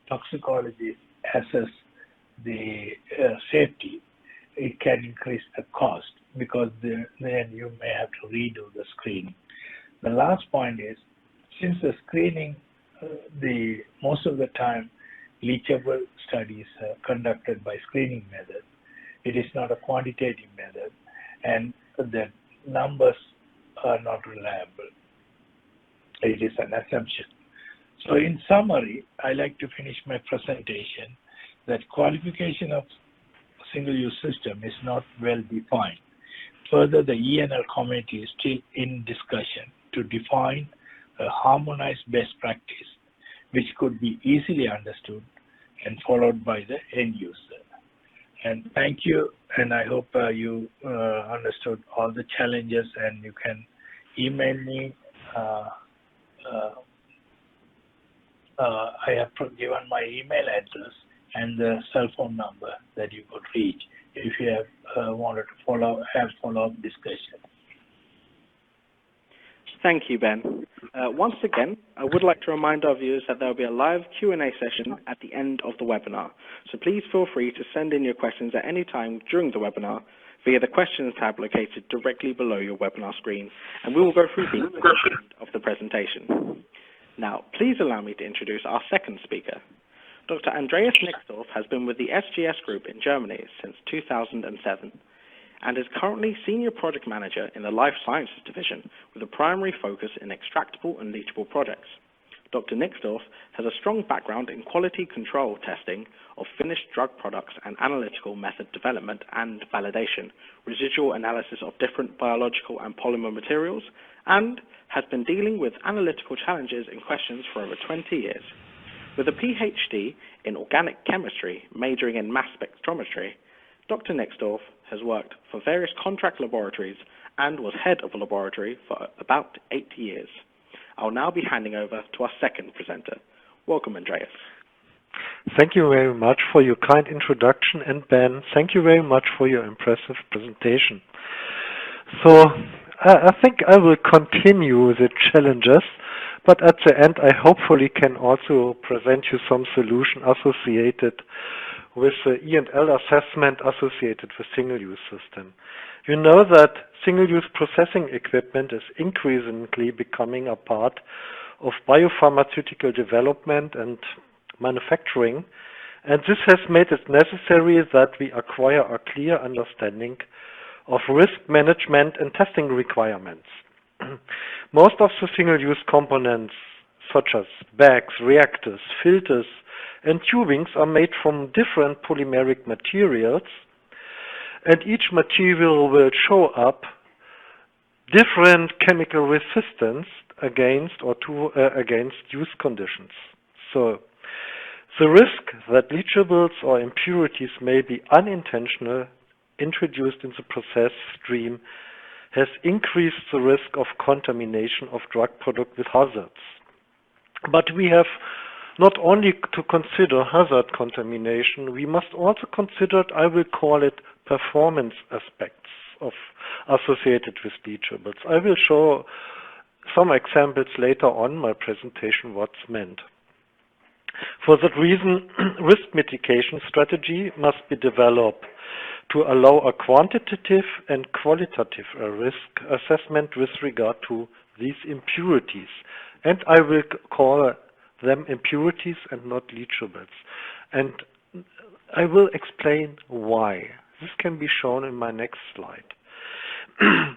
toxicologist assess the safety, it can increase the cost because then you may have to redo the screening. The last point is, since the screening, most of the time leachable studies are conducted by screening method. It is not a quantitative method, and the numbers are not reliable. It is an assumption. So in summary, I like to finish my presentation that qualification of single-use system is not well defined. Further, the ENL committee is still in discussion to define a harmonized best practice, which could be easily understood and followed by the end user. And thank you, and I hope you understood all the challenges, and you can email me. I have given my email address and the cell phone number that you could reach if you have wanted to have follow-up discussion. Thank you, Ben. Once again, I would like to remind our viewers that there will be a live Q&A session at the end of the webinar. So please feel free to send in your questions at any time during the webinar via the questions tab located directly below your webinar screen, and we will go through these at the end of the presentation. Now, please allow me to introduce our second speaker. Dr. Andreas Nichols has been with the SGS Group in Germany since 2007 and is currently Senior Project Manager in the Life Sciences Division with a primary focus in extractable and leachable products. Dr. Nixdorf has a strong background in quality control testing of finished drug products and analytical method development and validation, residual analysis of different biological and polymer materials, and has been dealing with analytical challenges and questions for over 20 years. With a PhD in organic chemistry, majoring in mass spectrometry, Dr. Nixdorf has worked for various contract laboratories and was head of a laboratory for about 8 years. I'll now be handing over to our second presenter. Welcome, Andreas. Thank you very much for your kind introduction, and Ben, thank you very much for your impressive presentation. So I think I will continue the challenges, but at the end I hopefully can also present you some solution associated with the E&L assessment associated with single-use system. You know that single-use processing equipment is increasingly becoming a part of biopharmaceutical development and manufacturing, and this has made it necessary that we acquire a clear understanding of risk management and testing requirements. Most of the single-use components, such as bags, reactors, filters, and tubings, are made from different polymeric materials, and each material will show up different chemical resistance against use conditions. So the risk that leachables or impurities may be unintentional introduced in the process stream has increased the risk of contamination of drug product with hazards. But we have not only to consider hazard contamination, we must also consider, I will call it, performance aspects associated with leachables. I will show some examples later on in my presentation what's meant. For that reason, risk mitigation strategy must be developed to allow a quantitative and qualitative risk assessment with regard to these impurities. And I will call them impurities and not leachables. And I will explain why. This can be shown in my next slide.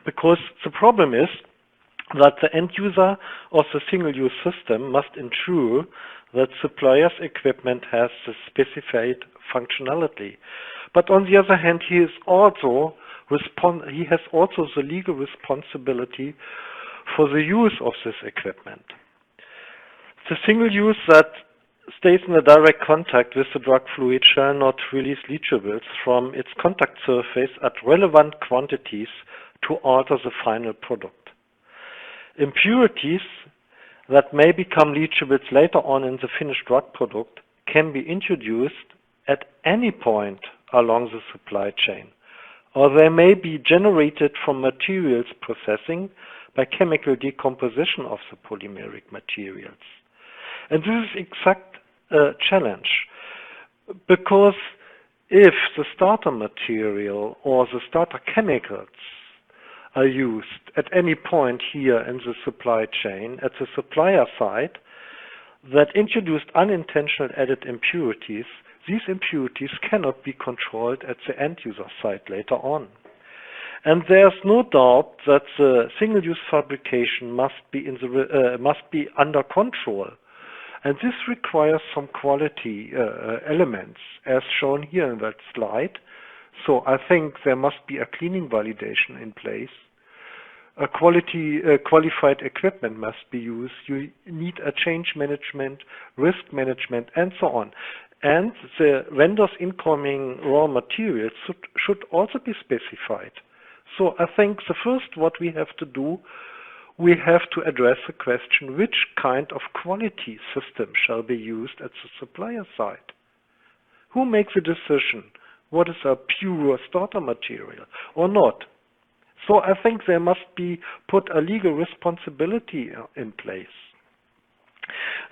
Because the problem is that the end user of the single-use system must ensure that supplier's equipment has the specified functionality. But on the other hand, he has also the legal responsibility for the use of this equipment. The single use that stays in a direct contact with the drug fluid shall not release leachables from its contact surface at relevant quantities to alter the final product. Impurities that may become leachables later on in the finished drug product can be introduced at any point along the supply chain, or they may be generated from materials processing by chemical decomposition of the polymeric materials. And this is exact challenge, because if the starter material or the starter chemicals are used at any point here in the supply chain, at the supplier side, that introduced unintentional added impurities, these impurities cannot be controlled at the end user side later on. And there's no doubt that the single-use fabrication must be under control. And this requires some quality elements, as shown here in that slide. So I think there must be a cleaning validation in place. A qualified equipment must be used. You need a change management, risk management, and so on. And the vendor's incoming raw materials should also be specified. So I think the first what we have to do, we have to address the question, which kind of quality system shall be used at the supplier side? Who makes the decision? What is a pure starter material or not? So I think there must be put a legal responsibility in place.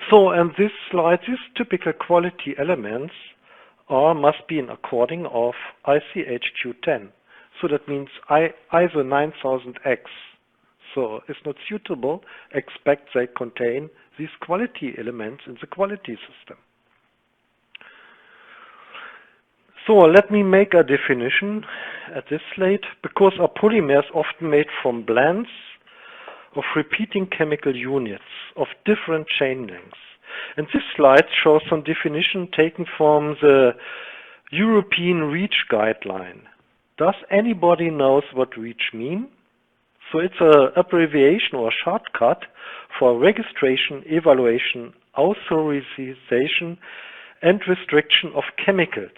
So in this slide, these typical quality elements must be in according of ICH Q10. So that means ISO 9000X. So it's not suitable, expect they contain these quality elements in the quality system. So let me make a definition at this slide, because a polymer is often made from blends of repeating chemical units of different chain lengths. And this slide shows some definition taken from the European REACH guideline. Does anybody knows what REACH mean? So it's an abbreviation or shortcut for registration, evaluation, authorization, and restriction of chemicals.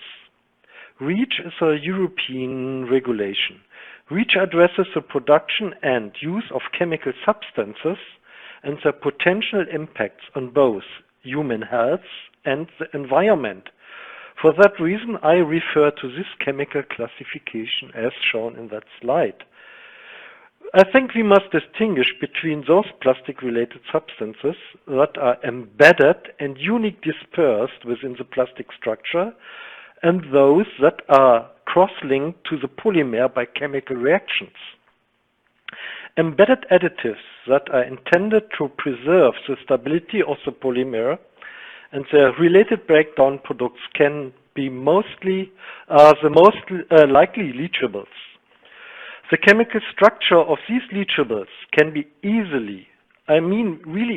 REACH is a European regulation. REACH addresses the production and use of chemical substances and their potential impacts on both human health and the environment. For that reason, I refer to this chemical classification as shown in that slide. I think we must distinguish between those plastic-related substances that are embedded and uniquely dispersed within the plastic structure, and those that are cross-linked to the polymer by chemical reactions. Embedded additives that are intended to preserve the stability of the polymer and the related breakdown products can be the most likely leachables. The chemical structure of these leachables can be really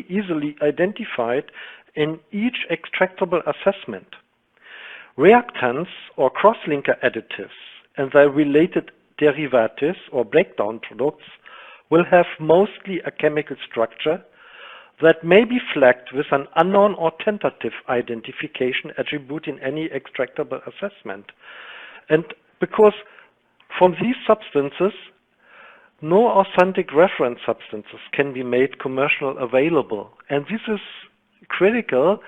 easily identified in each extractable assessment. Reactants or cross-linker additives and their related derivatives or breakdown products will have mostly a chemical structure that may be flagged with an unknown or tentative identification attribute in any extractable assessment. And because from these substances, no authentic reference substances can be made commercially available. And this is critical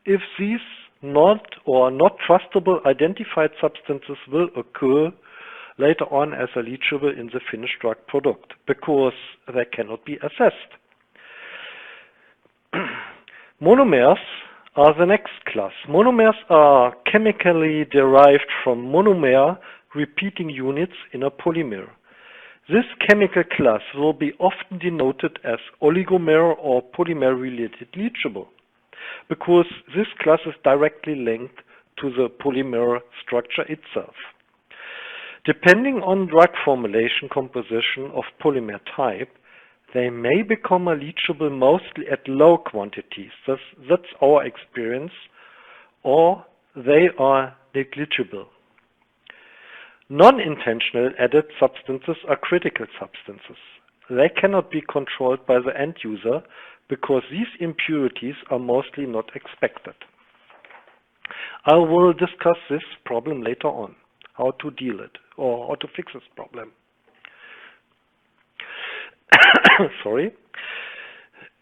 if these not trustable identified substances will occur later on as a leachable in the finished drug product, because they cannot be assessed. Monomers are the next class. Monomers are chemically derived from monomer repeating units in a polymer. This chemical class will be often denoted as oligomer or polymer-related leachable, because this class is directly linked to the polymer structure itself. Depending on drug formulation composition of polymer type, they may become a leachable mostly at low quantities. That's our experience, or they are negligible. Non-intentional added substances are critical substances. They cannot be controlled by the end user because these impurities are mostly not expected. I will discuss this problem later on, how to deal it or how to fix this problem. Sorry.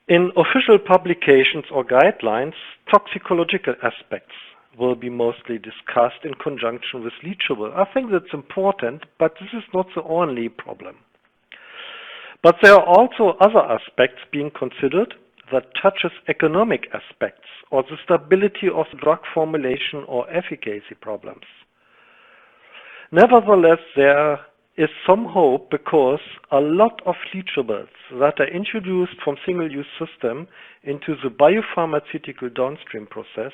In official publications or guidelines, toxicological aspects will be mostly discussed in conjunction with leachable. I think that's important, but this is not the only problem. But there are also other aspects being considered that touches economic aspects or the stability of the drug formulation or efficacy problems. Nevertheless, there is some hope because a lot of leachables that are introduced from single-use system into the biopharmaceutical downstream process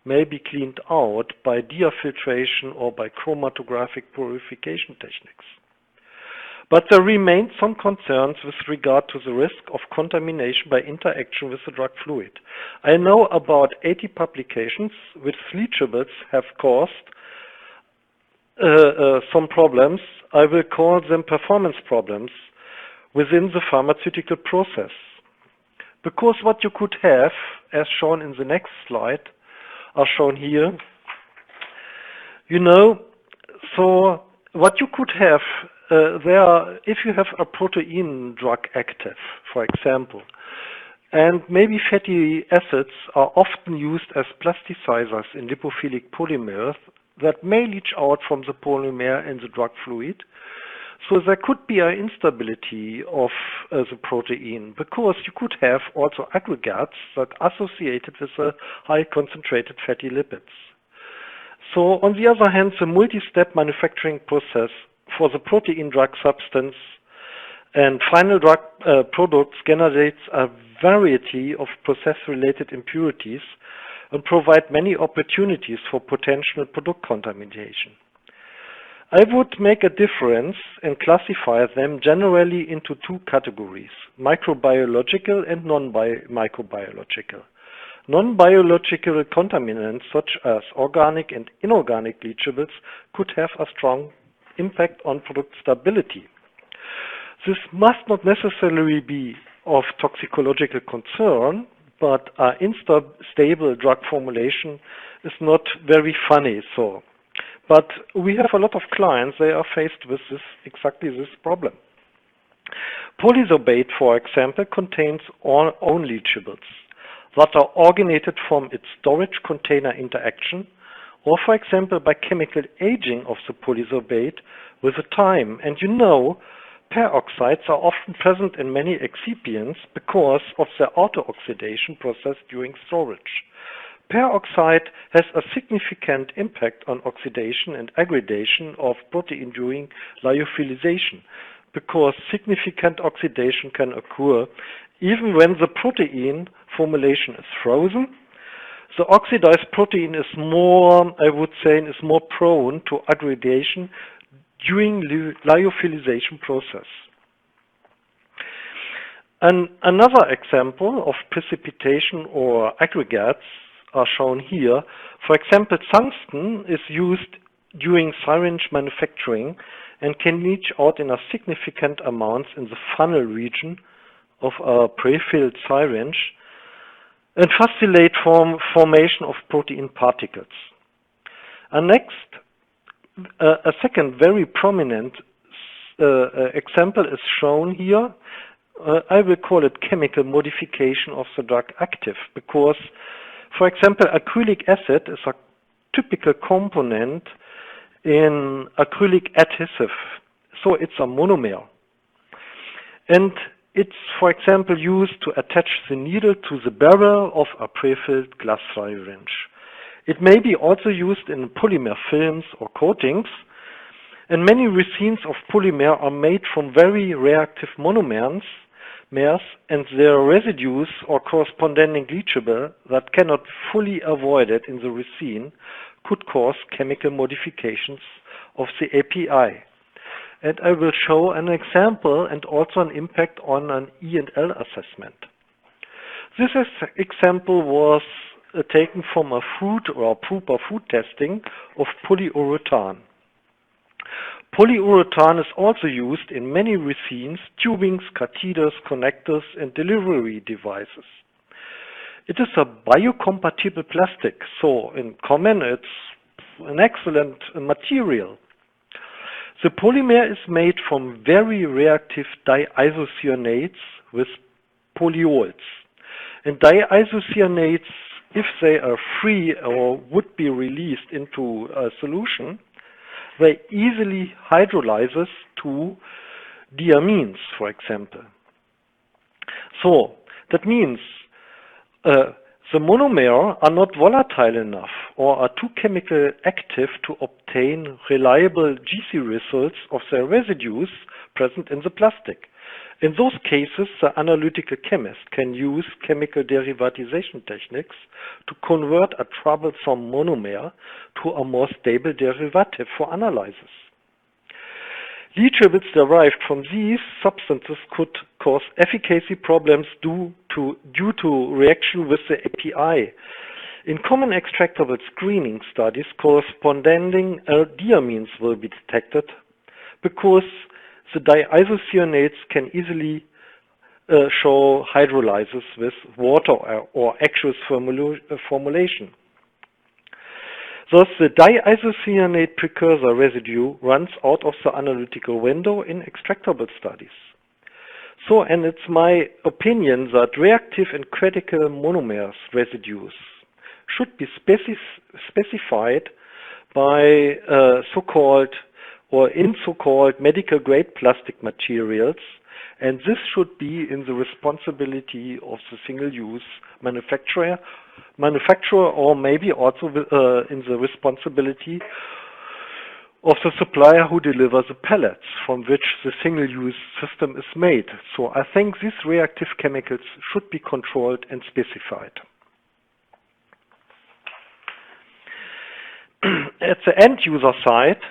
may be cleaned out by diafiltration or by chromatographic purification techniques. But there remain some concerns with regard to the risk of contamination by interaction with the drug fluid. I know about 80 publications which leachables have caused some problems. I will call them performance problems within the pharmaceutical process. Because what you could have, as shown in the next slide, are shown here. So what you could have if you have a protein drug active, for example, and maybe fatty acids are often used as plasticizers in lipophilic polymers that may leach out from the polymer in the drug fluid. So there could be an instability of the protein, because you could have also aggregates that are associated with a high concentrated fatty lipids. So on the other hand, the multi-step manufacturing process for the protein drug substance and final drug products generates a variety of process-related impurities and provide many opportunities for potential product contamination. I would make a difference and classify them generally into two categories, microbiological and non-microbiological. Non-biological contaminants such as organic and inorganic leachables could have a strong impact on product stability. This must not necessarily be of toxicological concern, but unstable drug formulation is not very funny. But we have a lot of clients, they are faced with exactly this problem. Polysorbate, for example, contains own leachables that are originated from its storage container interaction, or for example by chemical aging of the polysorbate with the time. And peroxides are often present in many excipients because of their auto-oxidation process during storage. Peroxide has a significant impact on oxidation and aggradation of protein during lyophilization, because significant oxidation can occur even when the protein formulation is frozen. The oxidized protein is more prone to aggradation during lyophilization process. And another example of precipitation or aggregates are shown here. For example, tungsten is used during syringe manufacturing and can leach out in a significant amounts in the funnel region of a pre-filled syringe and facilitate formation of protein particles. And next, a second very prominent example is shown here. I will call it chemical modification of the drug active because, for example, acrylic acid is a typical component in acrylic adhesive. So it's a monomer. And it's, for example, used to attach the needle to the barrel of a pre-filled glass syringe. It may be also used in polymer films or coatings, and many resins of polymer are made from very reactive monomers, and their residues or corresponding leachable that cannot fully avoided in the resin could cause chemical modifications of the API. And I will show an example and also an impact on an E&L assessment. This example was taken from a food or proper food testing of polyurethane. Polyurethane is also used in many resins, tubings, catheters, connectors, and delivery devices. It is a biocompatible plastic, so in common it's an excellent material. The polymer is made from very reactive diisocyanates with polyols. And diisocyanates, if they are free or would be released into a solution, they easily hydrolyzes to diamines, for example. So that means the monomers are not volatile enough or are too chemical active to obtain reliable GC results of their residues present in the plastic. In those cases, the analytical chemist can use chemical derivatization techniques to convert a troublesome monomer to a more stable derivative for analysis. Leachables derived from these substances could cause efficacy problems due to reaction with the API. In common extractable screening studies, corresponding diamines will be detected because the diisocyanates can easily show hydrolysis with water or aqueous formulation. Thus, the diisocyanate precursor residue runs out of the analytical window in extractable studies. So, and it's my opinion that reactive and critical monomers residues should be specified by so-called medical grade plastic materials, and this should be in the responsibility of the single-use manufacturer, or maybe also in the responsibility of the supplier who delivers the pellets from which the single-use system is made. So I think these reactive chemicals should be controlled and specified. At the end user side,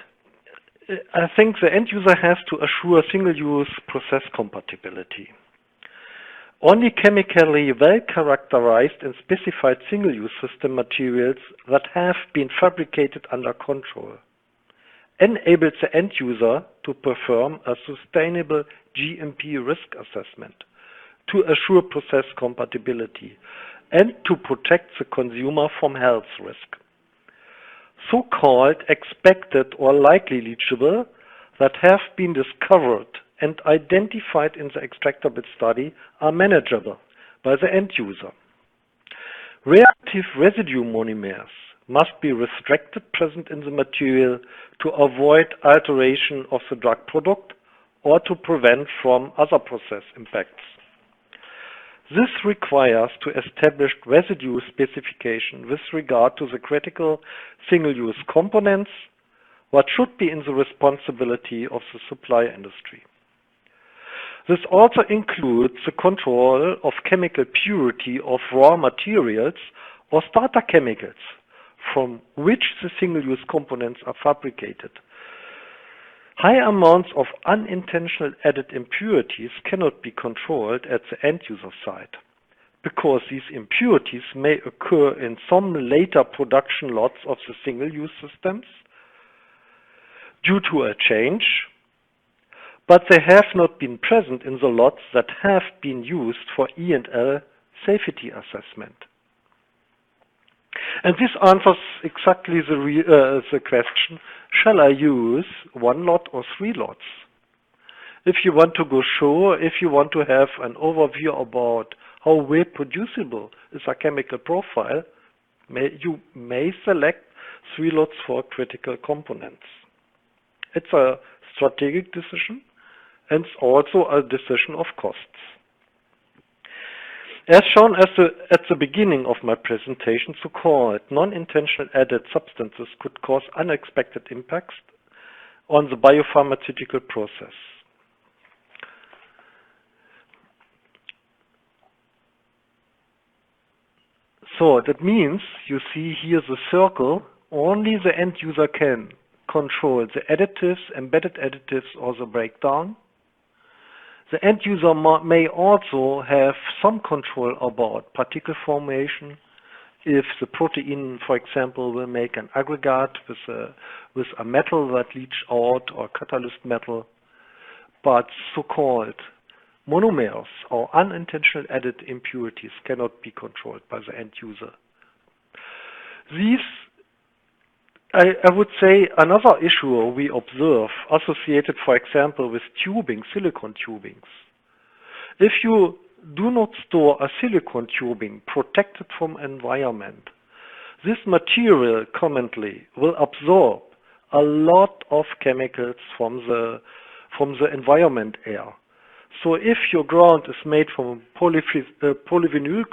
I think the end user has to assure single-use process compatibility. Only chemically well-characterized and specified single-use system materials that have been fabricated under control enables the end user to perform a sustainable GMP risk assessment to assure process compatibility and to protect the consumer from health risk. So-called expected or likely leachable that have been discovered and identified in the extractable study are manageable by the end user. Reactive residue monomers must be restricted present in the material to avoid alteration of the drug product or to prevent from other process impacts. This requires to establish residue specification with regard to the critical single-use components, what should be in the responsibility of the supply industry. This also includes the control of chemical purity of raw materials or starter chemicals from which the single-use components are fabricated. High amounts of unintentional added impurities cannot be controlled at the end user side because these impurities may occur in some later production lots of the single-use systems due to a change, but they have not been present in the lots that have been used for E&L safety assessment. And this answers exactly the question, shall I use 1 lot or 3 lots? If you want to go sure, if you want to have an overview about how reproducible is a chemical profile, you may select 3 lots for critical components. It's a strategic decision, and it's also a decision of costs. As shown at the beginning of my presentation, so-called non-intentional added substances could cause unexpected impacts on the biopharmaceutical process. So that means you see here the circle, only the end user can control the additives, embedded additives, or the breakdown. The end user may also have some control about particle formation. If the protein, for example, will make an aggregate with a metal that leach out or catalyst metal, but so-called monomers or unintentional added impurities cannot be controlled by the end user. These, I would say, another issue we observe associated, for example, with tubing, silicon tubings. If you do not store a silicon tubing protected from environment, this material commonly will absorb a lot of chemicals from the environment air. So if your ground is made from polyvinyl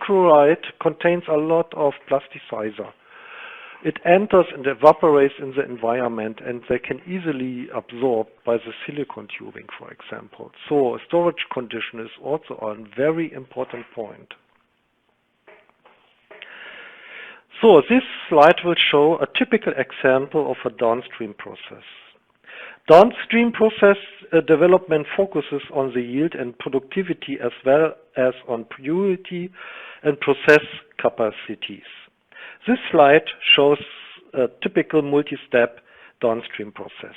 chloride contains a lot of plasticizer. It enters and evaporates in the environment, and they can easily absorb by the silicon tubing, for example. So a storage condition is also a very important point. So this slide will show a typical example of a downstream process. Downstream process development focuses on the yield and productivity as well as on purity and process capacities. This slide shows a typical multi-step downstream process.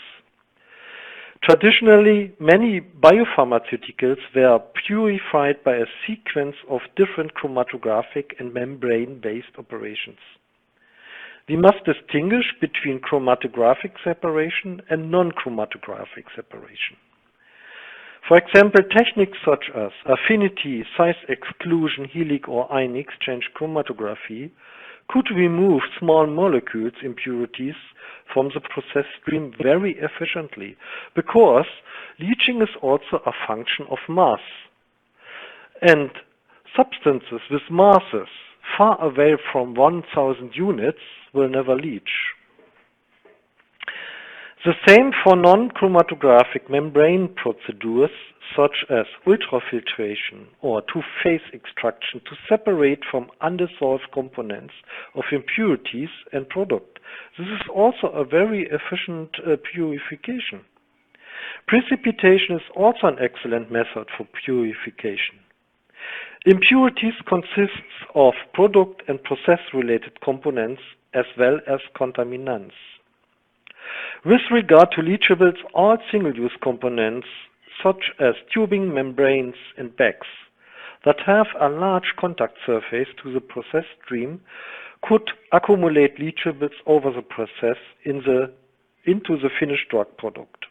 Traditionally, many biopharmaceuticals were purified by a sequence of different chromatographic and membrane-based operations. We must distinguish between chromatographic separation and non-chromatographic separation. For example, techniques such as affinity, size exclusion, helic or ion exchange chromatography could remove small molecules impurities from the process stream very efficiently, because leaching is also a function of mass. And substances with masses far away from 1,000 units will never leach. The same for non-chromatographic membrane procedures such as ultrafiltration or two-phase extraction to separate from undissolved components of impurities and product. This is also a very efficient purification. Precipitation is also an excellent method for purification. Impurities consists of product and process-related components as well as contaminants. With regard to leachables, all single-use components such as tubing, membranes, and bags that have a large contact surface to the process stream could accumulate leachables over the process into the finished drug product.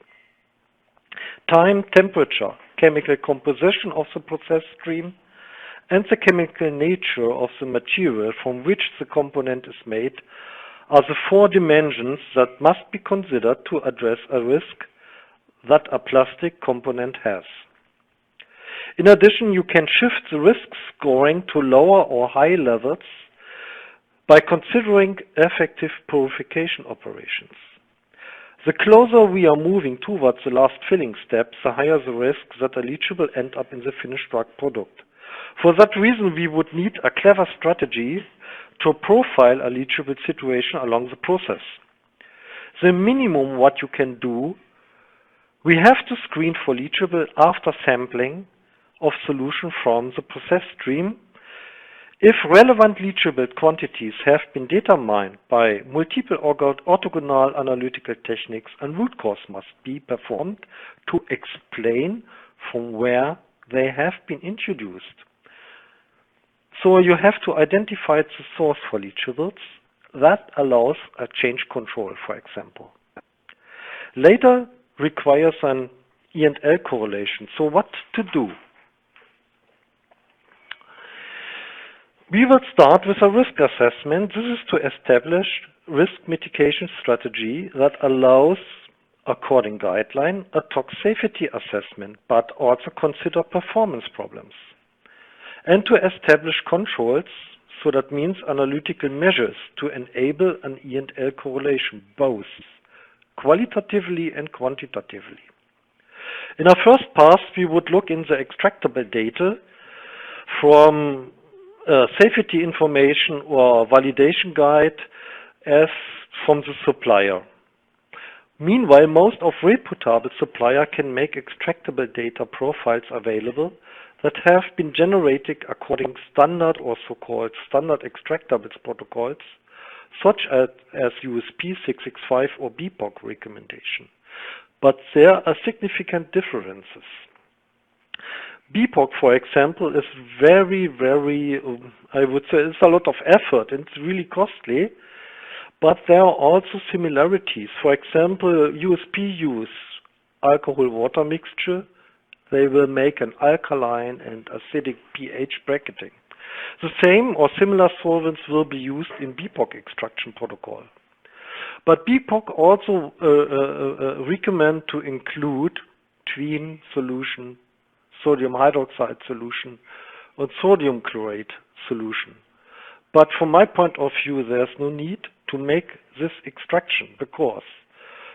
Time, temperature, chemical composition of the process stream, and the chemical nature of the material from which the component is made are the 4 dimensions that must be considered to address a risk that a plastic component has. In addition, you can shift the risk scoring to lower or high levels by considering effective purification operations. The closer we are moving towards the last filling step, the higher the risk that a leachable end up in the finished drug product. For that reason, we would need a clever strategy to profile a leachable situation along the process. The minimum what you can do, we have to screen for leachable after sampling of solution from the process stream. If relevant leachable quantities have been determined by multiple orthogonal analytical techniques, and root cause must be performed to explain from where they have been introduced. So you have to identify the source for leachables. That allows a change control, for example. Later, requires an E&L correlation. So what to do? We will start with a risk assessment. This is to establish risk mitigation strategy that allows, according guideline, a toxicity assessment, but also consider performance problems. And to establish controls, so that means analytical measures to enable an E&L correlation, both qualitatively and quantitatively. In our first pass, we would look in the extractable data from safety information or validation guide as from the supplier. Meanwhile, most of reputable supplier can make extractable data profiles available that have been generated according standard or so-called standard extractables protocols, such as USP 665 or BPOC recommendation. But there are significant differences. BPOC, for example, is very, I would say it's a lot of effort and it's really costly, but there are also similarities. For example, USP use alcohol-water mixture. They will make an alkaline and acidic pH bracketing. The same or similar solvents will be used in BPOC extraction protocol. But BPOC also recommend to include tween solution, sodium hydroxide solution, and sodium chloride solution. But from my point of view, there's no need to make this extraction because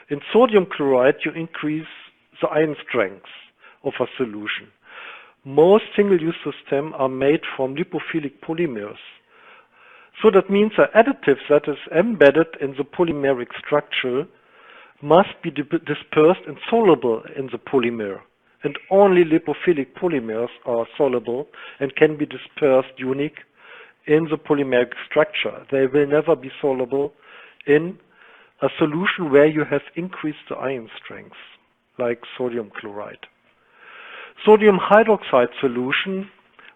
in sodium chloride you increase the ion strength of a solution. Most single-use systems are made from lipophilic polymers. So that means an additive that is embedded in the polymeric structure must be dispersed and soluble in the polymer. And only lipophilic polymers are soluble and can be dispersed unique in the polymeric structure. They will never be soluble in a solution where you have increased the ion strength, like sodium chloride. Sodium hydroxide solution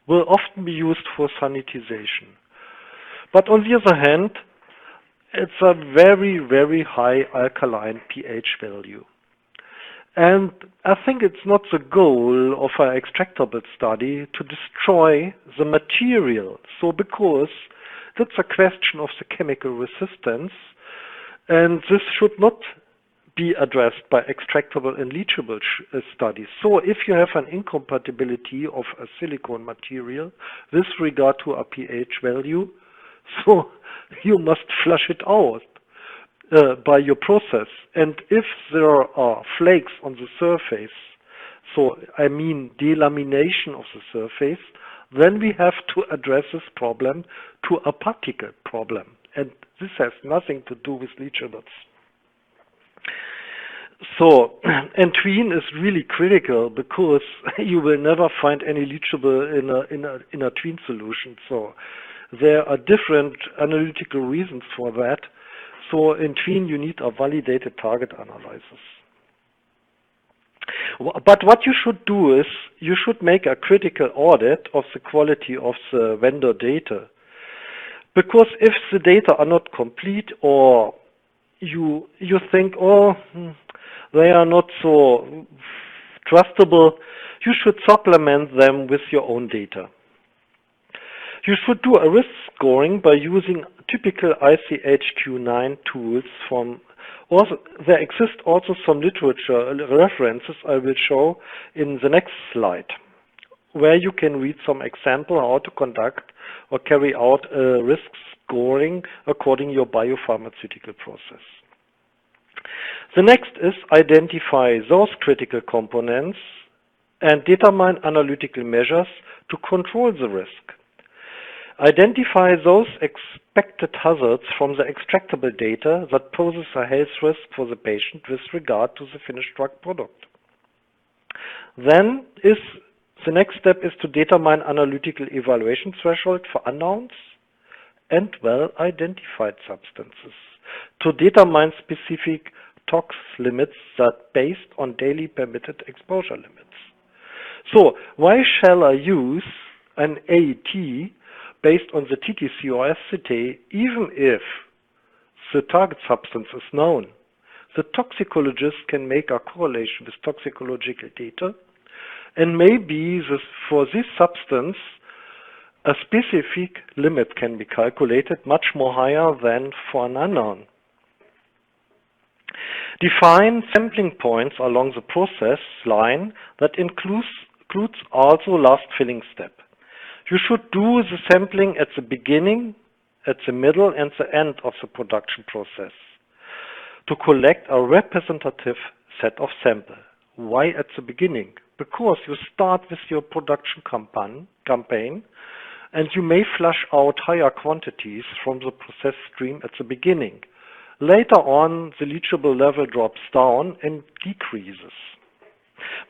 will often be used for sanitization. But on the other hand, it's a very high alkaline pH value. And I think it's not the goal of an extractable study to destroy the material. So because that's a question of the chemical resistance, and this should not be addressed by extractable and leachable studies. So if you have an incompatibility of a silicone material with regard to a pH value, so you must flush it out by your process. And if there are flakes on the surface, so I mean delamination of the surface, then we have to address this problem to a particle problem. And this has nothing to do with leachables. So, and tween is really critical because you will never find any leachable in a tween solution. So there are different analytical reasons for that. So in tween you need a validated target analysis. But what you should do is you should make a critical audit of the quality of the vendor data. Because if the data are not complete or you think, oh, they are not so trustable, you should supplement them with your own data. You should do a risk scoring by using typical ICHQ9 tools from, also, there exist also some literature references I will show in the next slide, where you can read some example how to conduct or carry out a risk scoring according to your biopharmaceutical process. The next is identify those critical components and determine analytical measures to control the risk. Identify those expected hazards from the extractable data that poses a health risk for the patient with regard to the finished drug product. Then the next step is to determine analytical evaluation threshold for unknowns and well-identified substances, to determine specific tox limits that based on daily permitted exposure limits. So why shall I use an AET based on the TTC or SCT even if the target substance is known? the toxicologist can make a correlation with toxicological data, and maybe for this substance, a specific limit can be calculated much more higher than for an unknown. Define sampling points along the process line that includes also last filling step. You should do the sampling at the beginning, at the middle, and the end of the production process to collect a representative set of samples. Why at the beginning? Because you start with your production campaign, and you may flush out higher quantities from the process stream at the beginning. Later on, the leachable level drops down and decreases.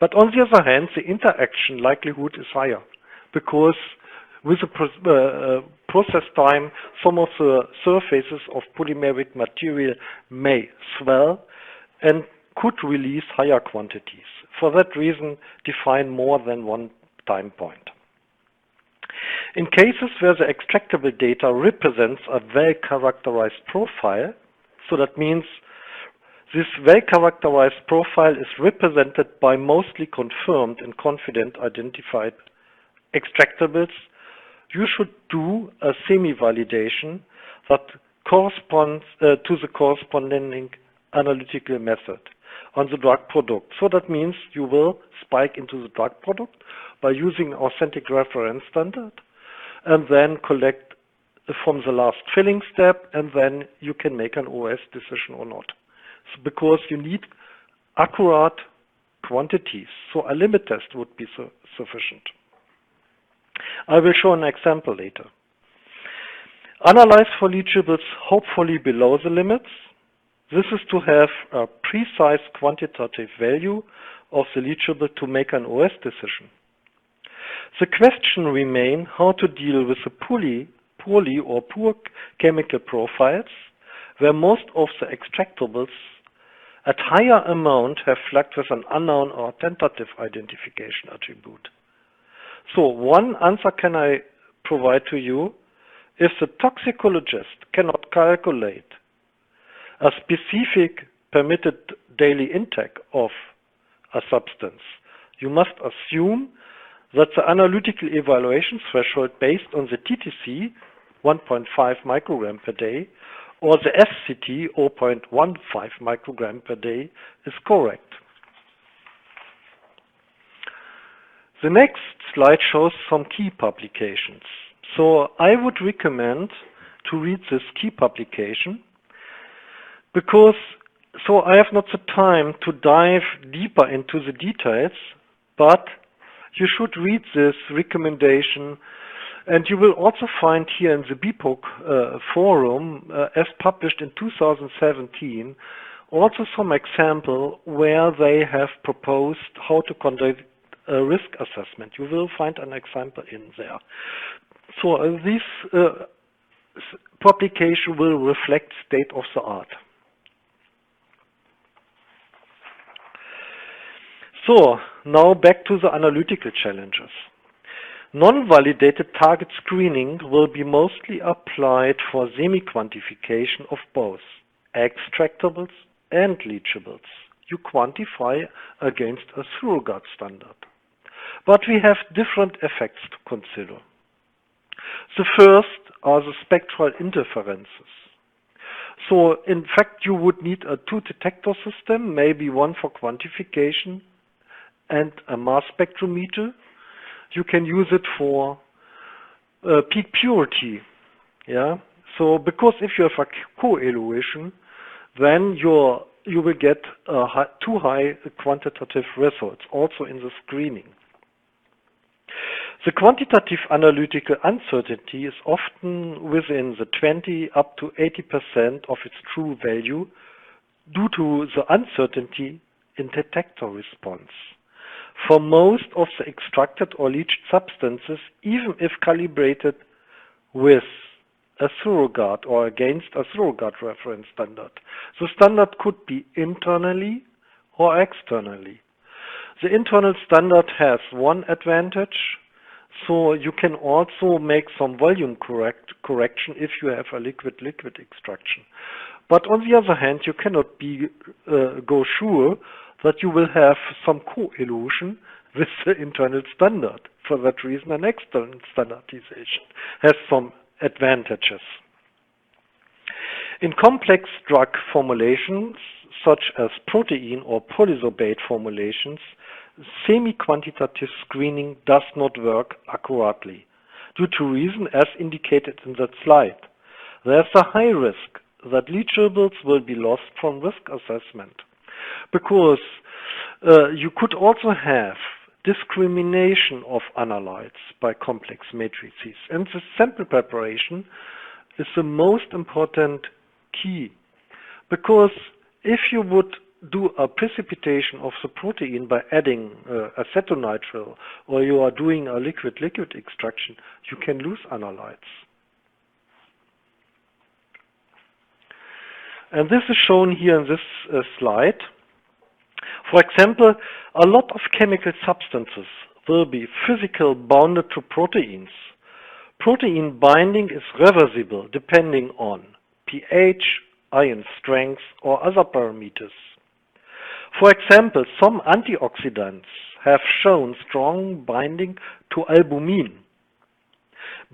But on the other hand, the interaction likelihood is higher, because with the process time, some of the surfaces of polymeric material may swell and could release higher quantities. For that reason, define more than one time point. In cases where the extractable data represents a well-characterized profile, so that means this well-characterized profile is represented by mostly confirmed and confident identified extractables, you should do a semi-validation that corresponds to the corresponding analytical method on the drug product. So that means you will spike into the drug product by using authentic reference standard and then collect from the last filling step, and then you can make an OS decision or not. So because you need accurate quantities, so a limit test would be sufficient. I will show an example later. Analyze for leachables hopefully below the limits. This is to have a precise quantitative value of the leachable to make an OS decision. The question remains how to deal with the poorly or poor chemical profiles where most of the extractables at higher amount have flagged with an unknown or tentative identification attribute. So one answer can I provide to you: if the toxicologist cannot calculate a specific permitted daily intake of a substance, you must assume that the analytical evaluation threshold based on the TTC 1.5 microgram per day or the FCT 0.15 microgram per day is correct. The next slide shows some key publications. So I would recommend to read this key publication because I have not the time to dive deeper into the details, but you should read this recommendation, and you will also find here in the BPOC forum, as published in 2017, also some example where they have proposed how to conduct a risk assessment. You will find an example in there. So this publication will reflect state of the art. So now back to the analytical challenges. Non-validated target screening will be mostly applied for semi-quantification of both extractables and leachables. You quantify against a surrogate standard. But we have different effects to consider. The first are the spectral interferences. So in fact you would need a two-detector system, maybe one for quantification and a mass spectrometer. You can use it for peak purity. Yeah. So because if you have a co-evaluation, then you will get too high quantitative results also in the screening. The quantitative analytical uncertainty is often within the 20 up to 80% of its true value due to the uncertainty in detector response. For most of the extracted or leached substances, even if calibrated with a surrogate or against a surrogate reference standard, the standard could be internally or externally. The internal standard has one advantage, So you can also make some volume correction if you have a liquid-liquid extraction. But on the other hand, you cannot go sure that you will have some co-elution with the internal standard. For that reason, an external standardization has some advantages. In complex drug formulations, such as protein or polysorbate formulations, semi-quantitative screening does not work accurately, due to reason as indicated in that slide. There is a high risk that leachables will be lost from risk assessment, because you could also have discrimination of analytes by complex matrices, and the sample preparation is the most important key, because if you would do a precipitation of the protein by adding acetonitrile, or you are doing a liquid-liquid extraction, you can lose analytes. And this is shown here in this slide. For example, a lot of chemical substances will be physically bounded to proteins. Protein binding is reversible depending on pH, ion strength, or other parameters. For example, some antioxidants have shown strong binding to albumin.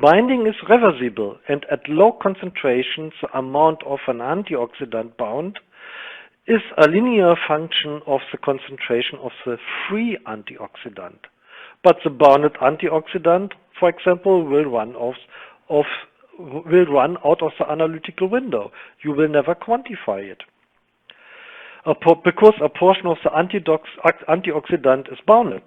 Binding is reversible, and at low concentrations, the amount of an antioxidant bound is a linear function of the concentration of the free antioxidant. But the bounded antioxidant, for example, will run out of the analytical window. You will never quantify it, because a portion of the antioxidant is bounded.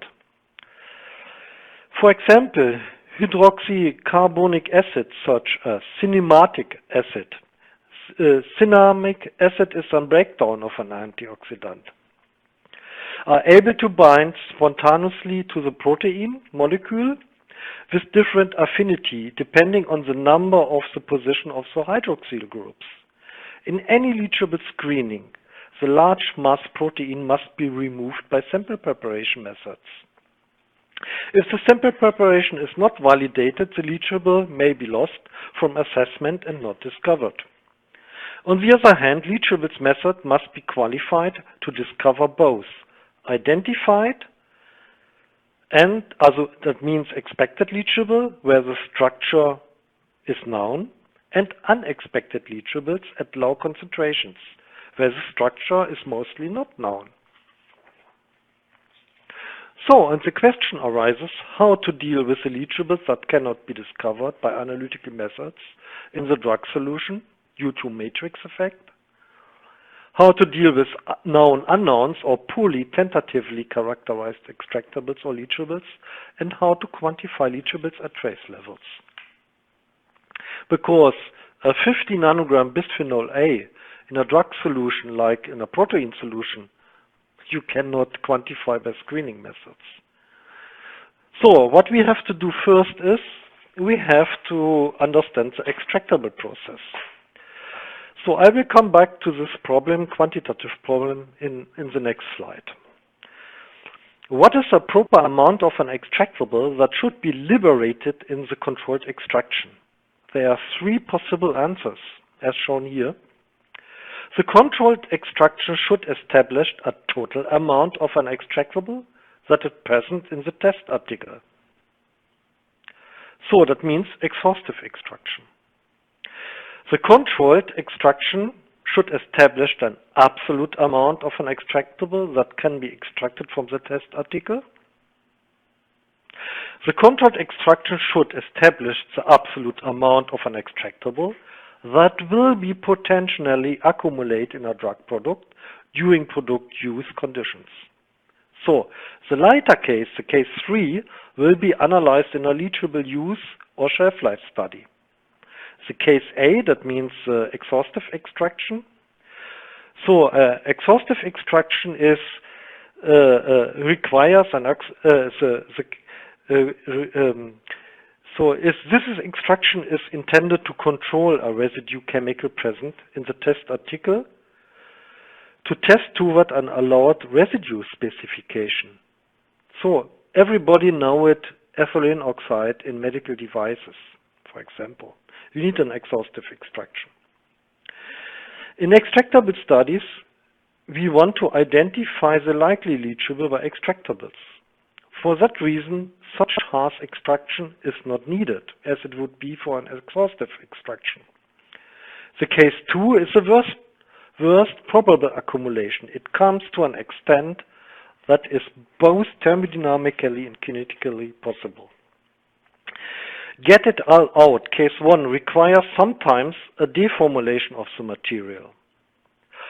For example, hydroxycarbonic acid, such as cinematic acid. Cinnamic acid is a breakdown of an antioxidant, are able to bind spontaneously to the protein molecule with different affinity depending on the number of the position of the hydroxyl groups. In any leachable screening, the large mass protein must be removed by sample preparation methods. If the sample preparation is not validated, the leachable may be lost from assessment and not discovered. On the other hand, leachables method must be qualified to discover both identified, and also that means expected leachable, where the structure is known, and unexpected leachables at low concentrations, where the structure is mostly not known. So, and the question arises how to deal with the leachables that cannot be discovered by analytical methods in the drug solution due to matrix effect, how to deal with known unknowns or poorly tentatively characterized extractables or leachables, and how to quantify leachables at trace levels. Because a 50 nanogram bisphenol A in a drug solution, like in a protein solution, you cannot quantify by screening methods. So what we have to do first is we have to understand the extractable process. So I will come back to this problem, quantitative problem, in the next slide. What is the proper amount of an extractable that should be liberated in the controlled extraction? There are three possible answers, as shown here. The controlled extraction should establish a total amount of an extractable that is present in the test article. So that means exhaustive extraction. The controlled extraction should establish an absolute amount of an extractable that can be extracted from the test article. The controlled extraction should establish the absolute amount of an extractable that will be potentially accumulated in a drug product during product use conditions. So, the latter case, the case 3, will be analyzed in a leachable use or shelf life study. The case A, that means exhaustive extraction. So, exhaustive extraction is requires an extraction is intended to control a residue chemical present in the test article to test toward an allowed residue specification. So everybody knows it ethylene oxide in medical devices, for example. You need an exhaustive extraction. In extractable studies, we want to identify the likely leachable by extractables. For that reason, such harsh extraction is not needed, as it would be for an exhaustive extraction. The case 2 is the worst probable accumulation. It comes to an extent that is both thermodynamically and kinetically possible. Get it all out. Case 1 requires sometimes a deformulation of the material.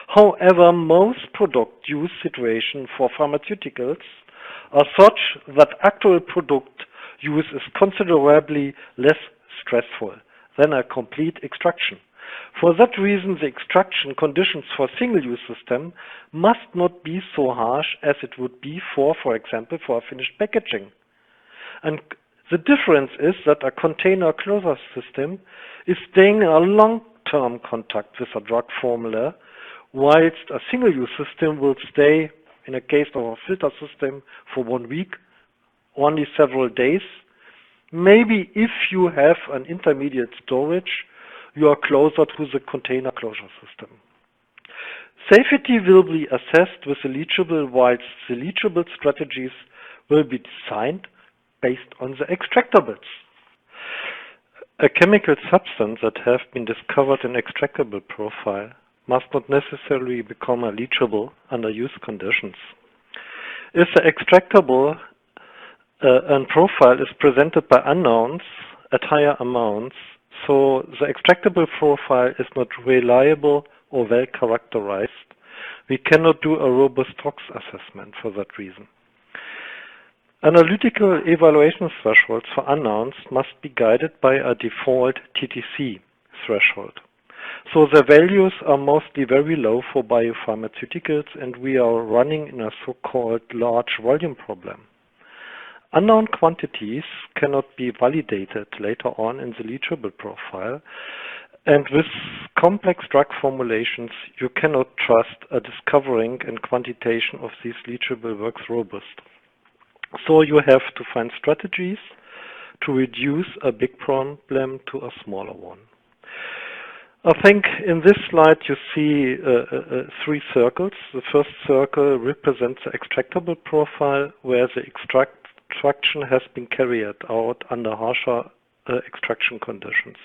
However, most product use situations for pharmaceuticals are such that actual product use is considerably less stressful than a complete extraction. For that reason, the extraction conditions for single-use system must not be so harsh as it would be for example, for a finished packaging. And the difference is that a container closure system is staying in a long-term contact with a drug formula, whilst a single-use system will stay, in a case of a filter system, for 1 week, only several days. Maybe if you have an intermediate storage, you are closer to the container closure system. Safety will be assessed with the leachable, whilst the leachable strategies will be designed based on the extractables. A chemical substance that has been discovered in extractable profile must not necessarily become a leachable under use conditions. If the extractable and profile is presented by unknowns at higher amounts, so the extractable profile is not reliable or well characterized, we cannot do a robust tox assessment for that reason. Analytical evaluation thresholds for unknowns must be guided by a default TTC threshold. So the values are mostly very low for biopharmaceuticals, and we are running in a so-called large volume problem. Unknown quantities cannot be validated later on in the leachable profile, and with complex drug formulations, you cannot trust a discovering and quantitation of these leachable works robust. So you have to find strategies to reduce a big problem to a smaller one. I think in this slide you see 3 circles. The first circle represents the extractable profile, where the extraction has been carried out under harsher extraction conditions.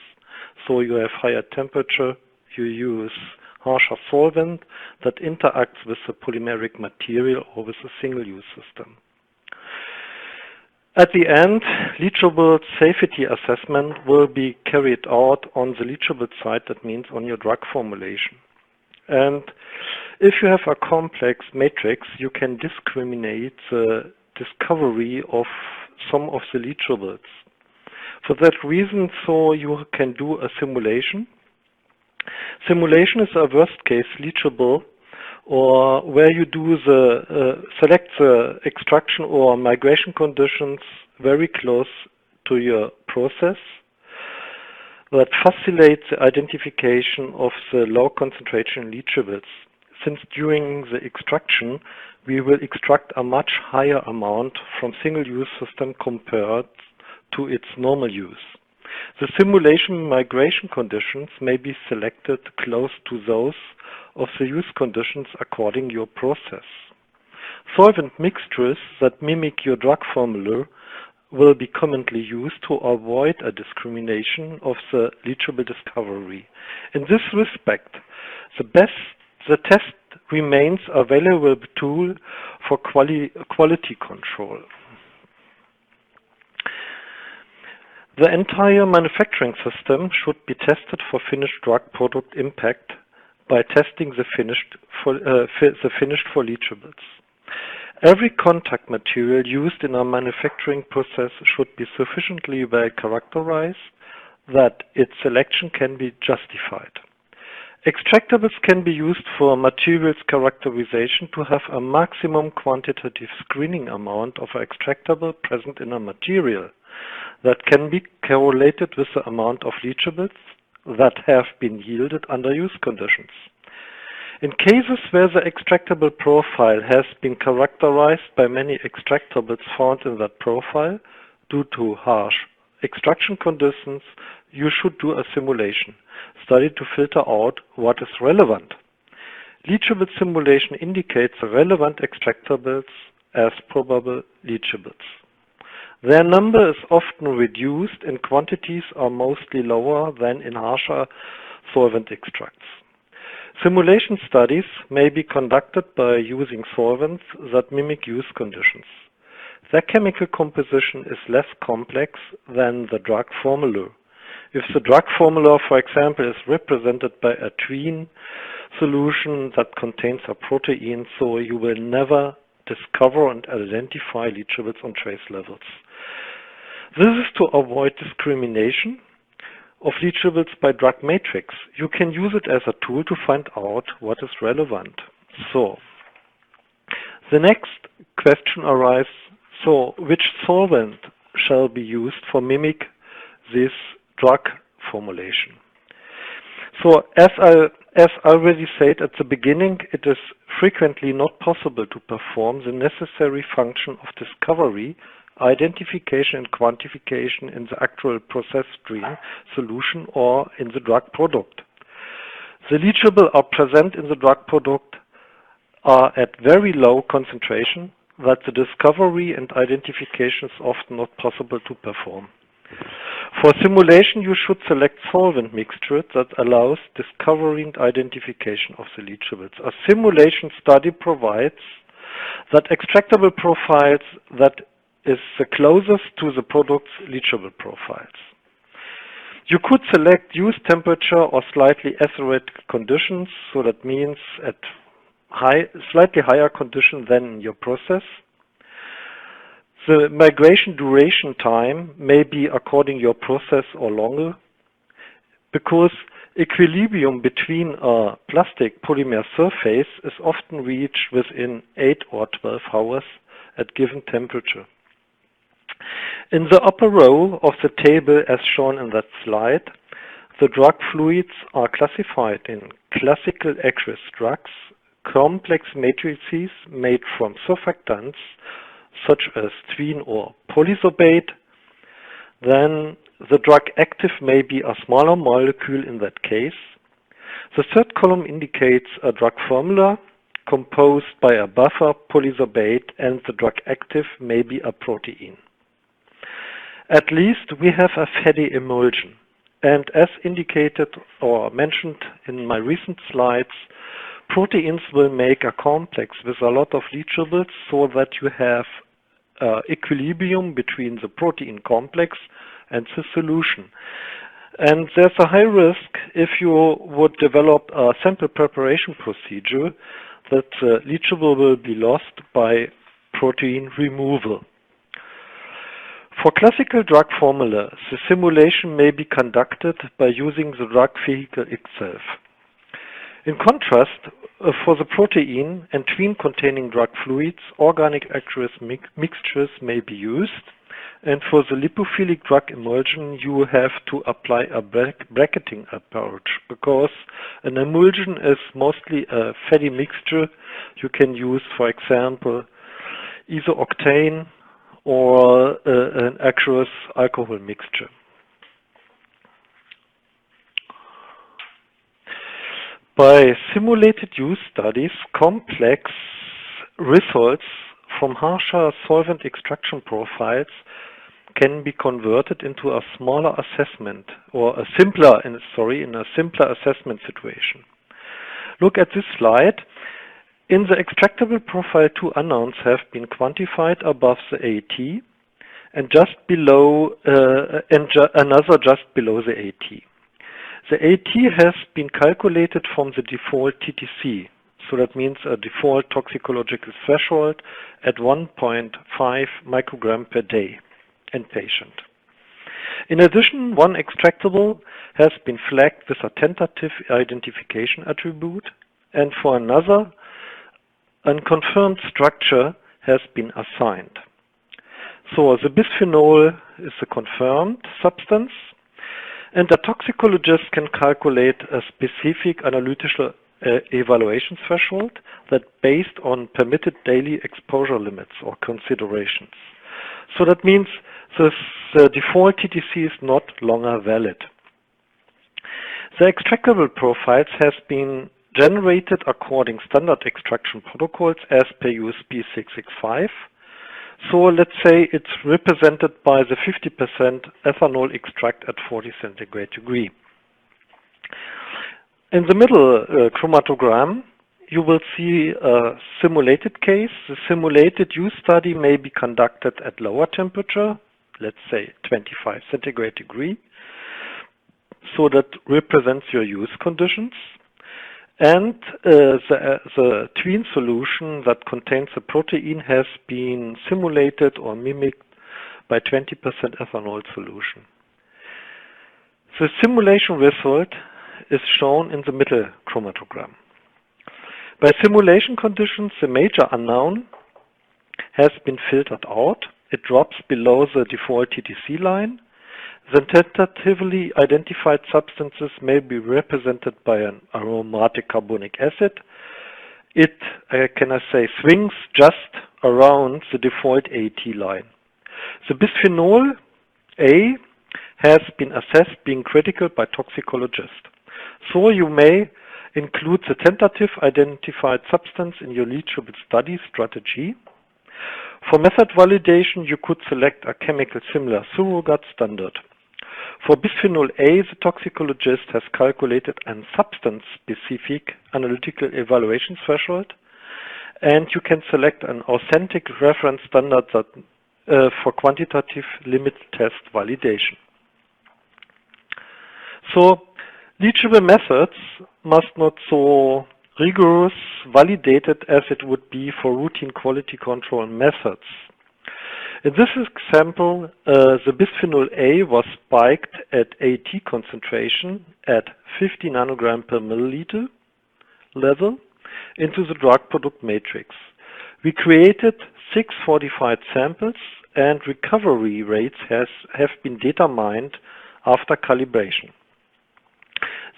So you have higher temperature, you use harsher solvent that interacts with the polymeric material or with a single-use system. At the end, leachable safety assessment will be carried out on the leachable side, that means on your drug formulation. And if you have a complex matrix, you can discriminate the discovery of some of the leachables. For that reason, so you can do a simulation. Simulation is a worst case leachable, or where you do select the extraction or migration conditions very close to your process that facilitates the identification of the low concentration leachables. Since during the extraction, we will extract a much higher amount from single-use system compared to its normal use. The simulation migration conditions may be selected close to those of the use conditions according your process. Solvent mixtures that mimic your drug formula will be commonly used to avoid a discrimination of the leachable discovery. In this respect, the test remains a valuable tool for quality control. The entire manufacturing system should be tested for finished drug product impact by testing the finished for leachables. Every contact material used in a manufacturing process should be sufficiently well characterized that its selection can be justified. Extractables can be used for materials characterization to have a maximum quantitative screening amount of extractable present in a material that can be correlated with the amount of leachables that have been yielded under use conditions. In cases where the extractable profile has been characterized by many extractables found in that profile, due to harsh extraction conditions, you should do a simulation study to filter out what is relevant. Leachable simulation indicates the relevant extractables as probable leachables. Their number is often reduced and quantities are mostly lower than in harsher solvent extracts. Simulation studies may be conducted by using solvents that mimic use conditions. Their chemical composition is less complex than the drug formula. If the drug formula, for example, is represented by a tween solution that contains a protein, so you will never discover and identify leachables on trace levels. This is to avoid discrimination of leachables by drug matrix. You can use it as a tool to find out what is relevant. So, the next question arises, so which solvent shall be used for mimic this drug formulation? So, as I already said at the beginning, it is frequently not possible to perform the necessary function of discovery, identification and quantification in the actual process stream solution or in the drug product. The leachable are present in the drug product are at very low concentration that the discovery and identification is often not possible to perform. For simulation, you should select solvent mixture that allows discovery and identification of the leachables. A simulation study provides that extractable profiles that is the closest to the product's leachable profiles. You could select use temperature or slightly acerate conditions, so that means at slightly higher condition than in your process. The migration duration time may be according your process or longer, because equilibrium between a plastic polymer surface is often reached within 8 or 12 hours at given temperature. In the upper row of the table as shown in that slide, the drug fluids are classified in classical aqueous drugs, complex matrices made from surfactants such as tween or polysorbate. Then the drug active may be a smaller molecule in that case. The third column indicates a drug formula composed by a buffer polysorbate, and the drug active may be a protein. At least we have a fatty emulsion, and as indicated or mentioned in my recent slides, proteins will make a complex with a lot of leachables so that you have equilibrium between the protein complex and the solution. And there's a high risk if you would develop a sample preparation procedure that leachable will be lost by protein removal. For classical drug formulas, the simulation may be conducted by using the drug vehicle itself. In contrast, for the protein and tween-containing drug fluids, organic aqueous mixtures may be used, and for the lipophilic drug emulsion, you have to apply a bracketing approach, because an emulsion is mostly a fatty mixture. You can use, for example, isooctane or an aqueous alcohol mixture. By simulated use studies, complex results from harsher solvent extraction profiles can be converted into a smaller assessment or a simpler assessment situation. Look at this slide. In the extractable profile, 2 unknowns have been quantified above the AT and just below another just below the AT. The AT has been calculated from the default TTC, so that means a default toxicological threshold at 1.5 microgram per day in patient. In addition, one extractable has been flagged with a tentative identification attribute, and for another, a confirmed structure has been assigned. So the bisphenol is a confirmed substance, and a toxicologist can calculate a specific analytical evaluation threshold that based on permitted daily exposure limits or considerations. So that means the default TTC is not longer valid. The extractable profiles has been generated according standard extraction protocols as per USB 665. So let's say it's represented by the 50% ethanol extract at 40 centigrade degree. In the middle chromatogram, you will see a simulated case. The simulated use study may be conducted at lower temperature, let's say 25 centigrade degree. So that represents your use conditions. And the tween solution that contains the protein has been simulated or mimicked by 20% ethanol solution. The simulation result is shown in the middle chromatogram. By simulation conditions, the major unknown has been filtered out. It drops below the default TTC line. The tentatively identified substances may be represented by an aromatic carbonic acid. It, swings just around the default AT line. The bisphenol A has been assessed being critical by toxicologists. So you may include the tentative identified substance in your leachable study strategy. For method validation, you could select a chemical similar surrogate standard. For bisphenol A, the toxicologist has calculated a substance-specific analytical evaluation threshold, and you can select an authentic reference standard that, for quantitative limit test validation. So, leachable methods must not so rigorous validated as it would be for routine quality control methods. In this example, the bisphenol A was spiked at AT concentration at 50 nanogram per milliliter level into the drug product matrix. We created 6 fortified samples, and recovery rates have been determined after calibration.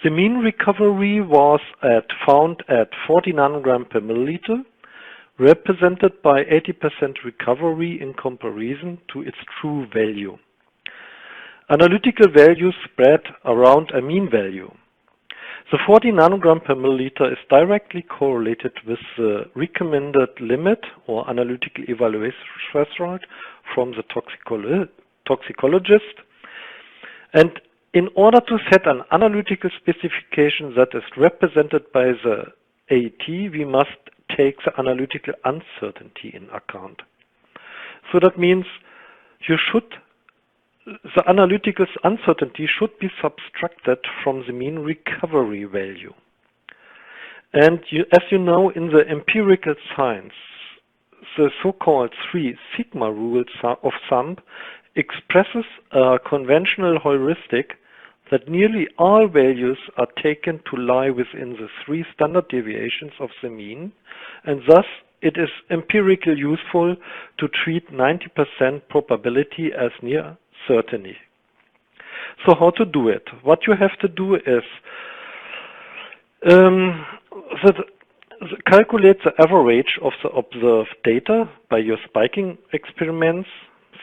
The mean recovery was found at 40 nanogram per milliliter, represented by 80% recovery in comparison to its true value. Analytical values spread around a mean value. The 40 nanogram per milliliter is directly correlated with the recommended limit or analytical evaluation threshold from the toxicologist. And in order to set an analytical specification that is represented by the AT, we must take the analytical uncertainty in account. So that means the analytical uncertainty should be subtracted from the mean recovery value. And as you know, in the empirical science, the so-called 3 sigma rule of thumb expresses a conventional heuristic that nearly all values are taken to lie within the 3 standard deviations of the mean, and thus it is empirically useful to treat 90% probability as near certainty. So how to do it? What you have to do is calculate the average of the observed data by your spiking experiments.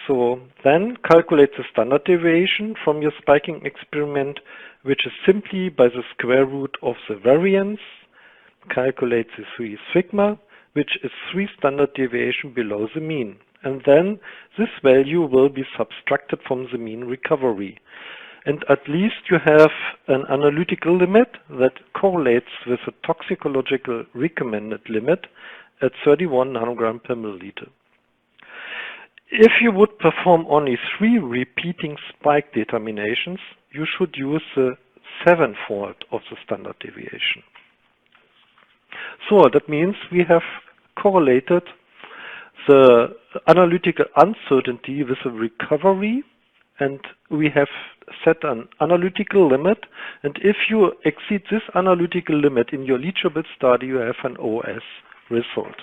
So then calculate the standard deviation from your spiking experiment, which is simply by the square root of the variance. Calculate the 3 sigma, which is 3 standard deviation below the mean. And then this value will be subtracted from the mean recovery. And at least you have an analytical limit that correlates with the toxicological recommended limit at 31 nanogram per milliliter. If you would perform only 3 repeating spike determinations, you should use the 7-fold of the standard deviation. So that means we have correlated the analytical uncertainty with the recovery, and we have set an analytical limit, and if you exceed this analytical limit in your leachable study, you have an OS result.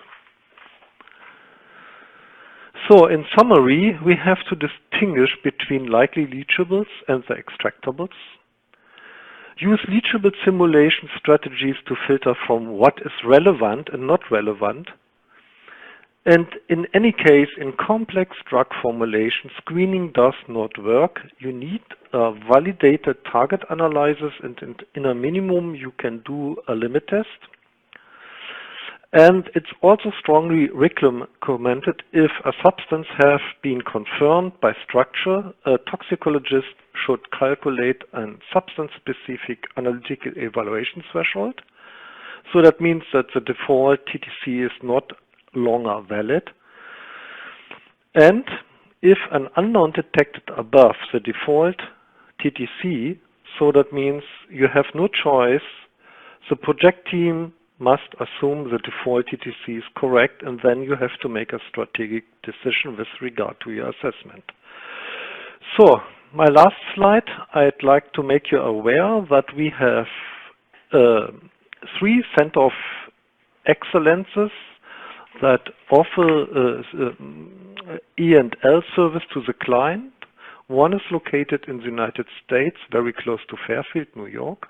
So in summary, we have to distinguish between likely leachables and the extractables. Use leachable simulation strategies to filter from what is relevant and not relevant. And in any case, in complex drug formulation, screening does not work. You need a validated target analysis, and in a minimum, you can do a limit test. And it's also strongly recommended if a substance has been confirmed by structure, a toxicologist should calculate a substance-specific analytical evaluation threshold. So that means that the default TTC is not longer valid. And if an unknown detected above the default TTC, so that means you have no choice, the project team must assume the default TTC is correct, and then you have to make a strategic decision with regard to your assessment. So, my last slide, I'd like to make you aware that we have 3 Center of Excellences that offer E&L service to the client. One is located in the United States, very close to Fairfield, New York.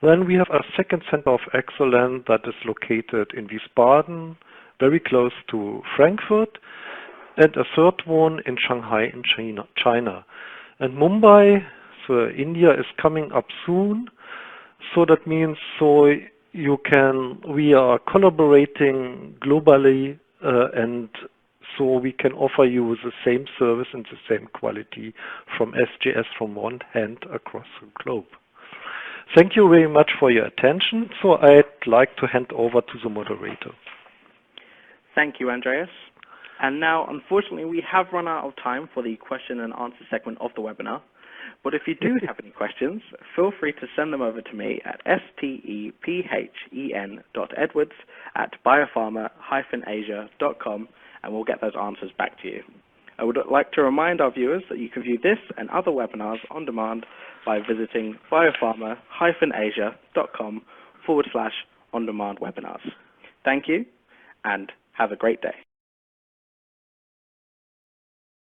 Then we have a second Center of Excellence that is located in Wiesbaden, very close to Frankfurt, and a third one in Shanghai in China. And Mumbai, so India, is coming up soon. So that means we are collaborating globally, and so we can offer you the same service and the same quality from SGS from one hand across the globe. Thank you very much for your attention. So I'd like to hand over to the moderator. Thank you, Andreas. And now, unfortunately, we have run out of time for the question and answer segment of the webinar. But if you do have any questions, feel free to send them over to me at stephen.edwards@biopharma-asia.com, and we'll get those answers back to you. I would like to remind our viewers that you can view this and other webinars on demand by visiting biopharma-asia.com/on-demand webinars. Thank you, and have a great day.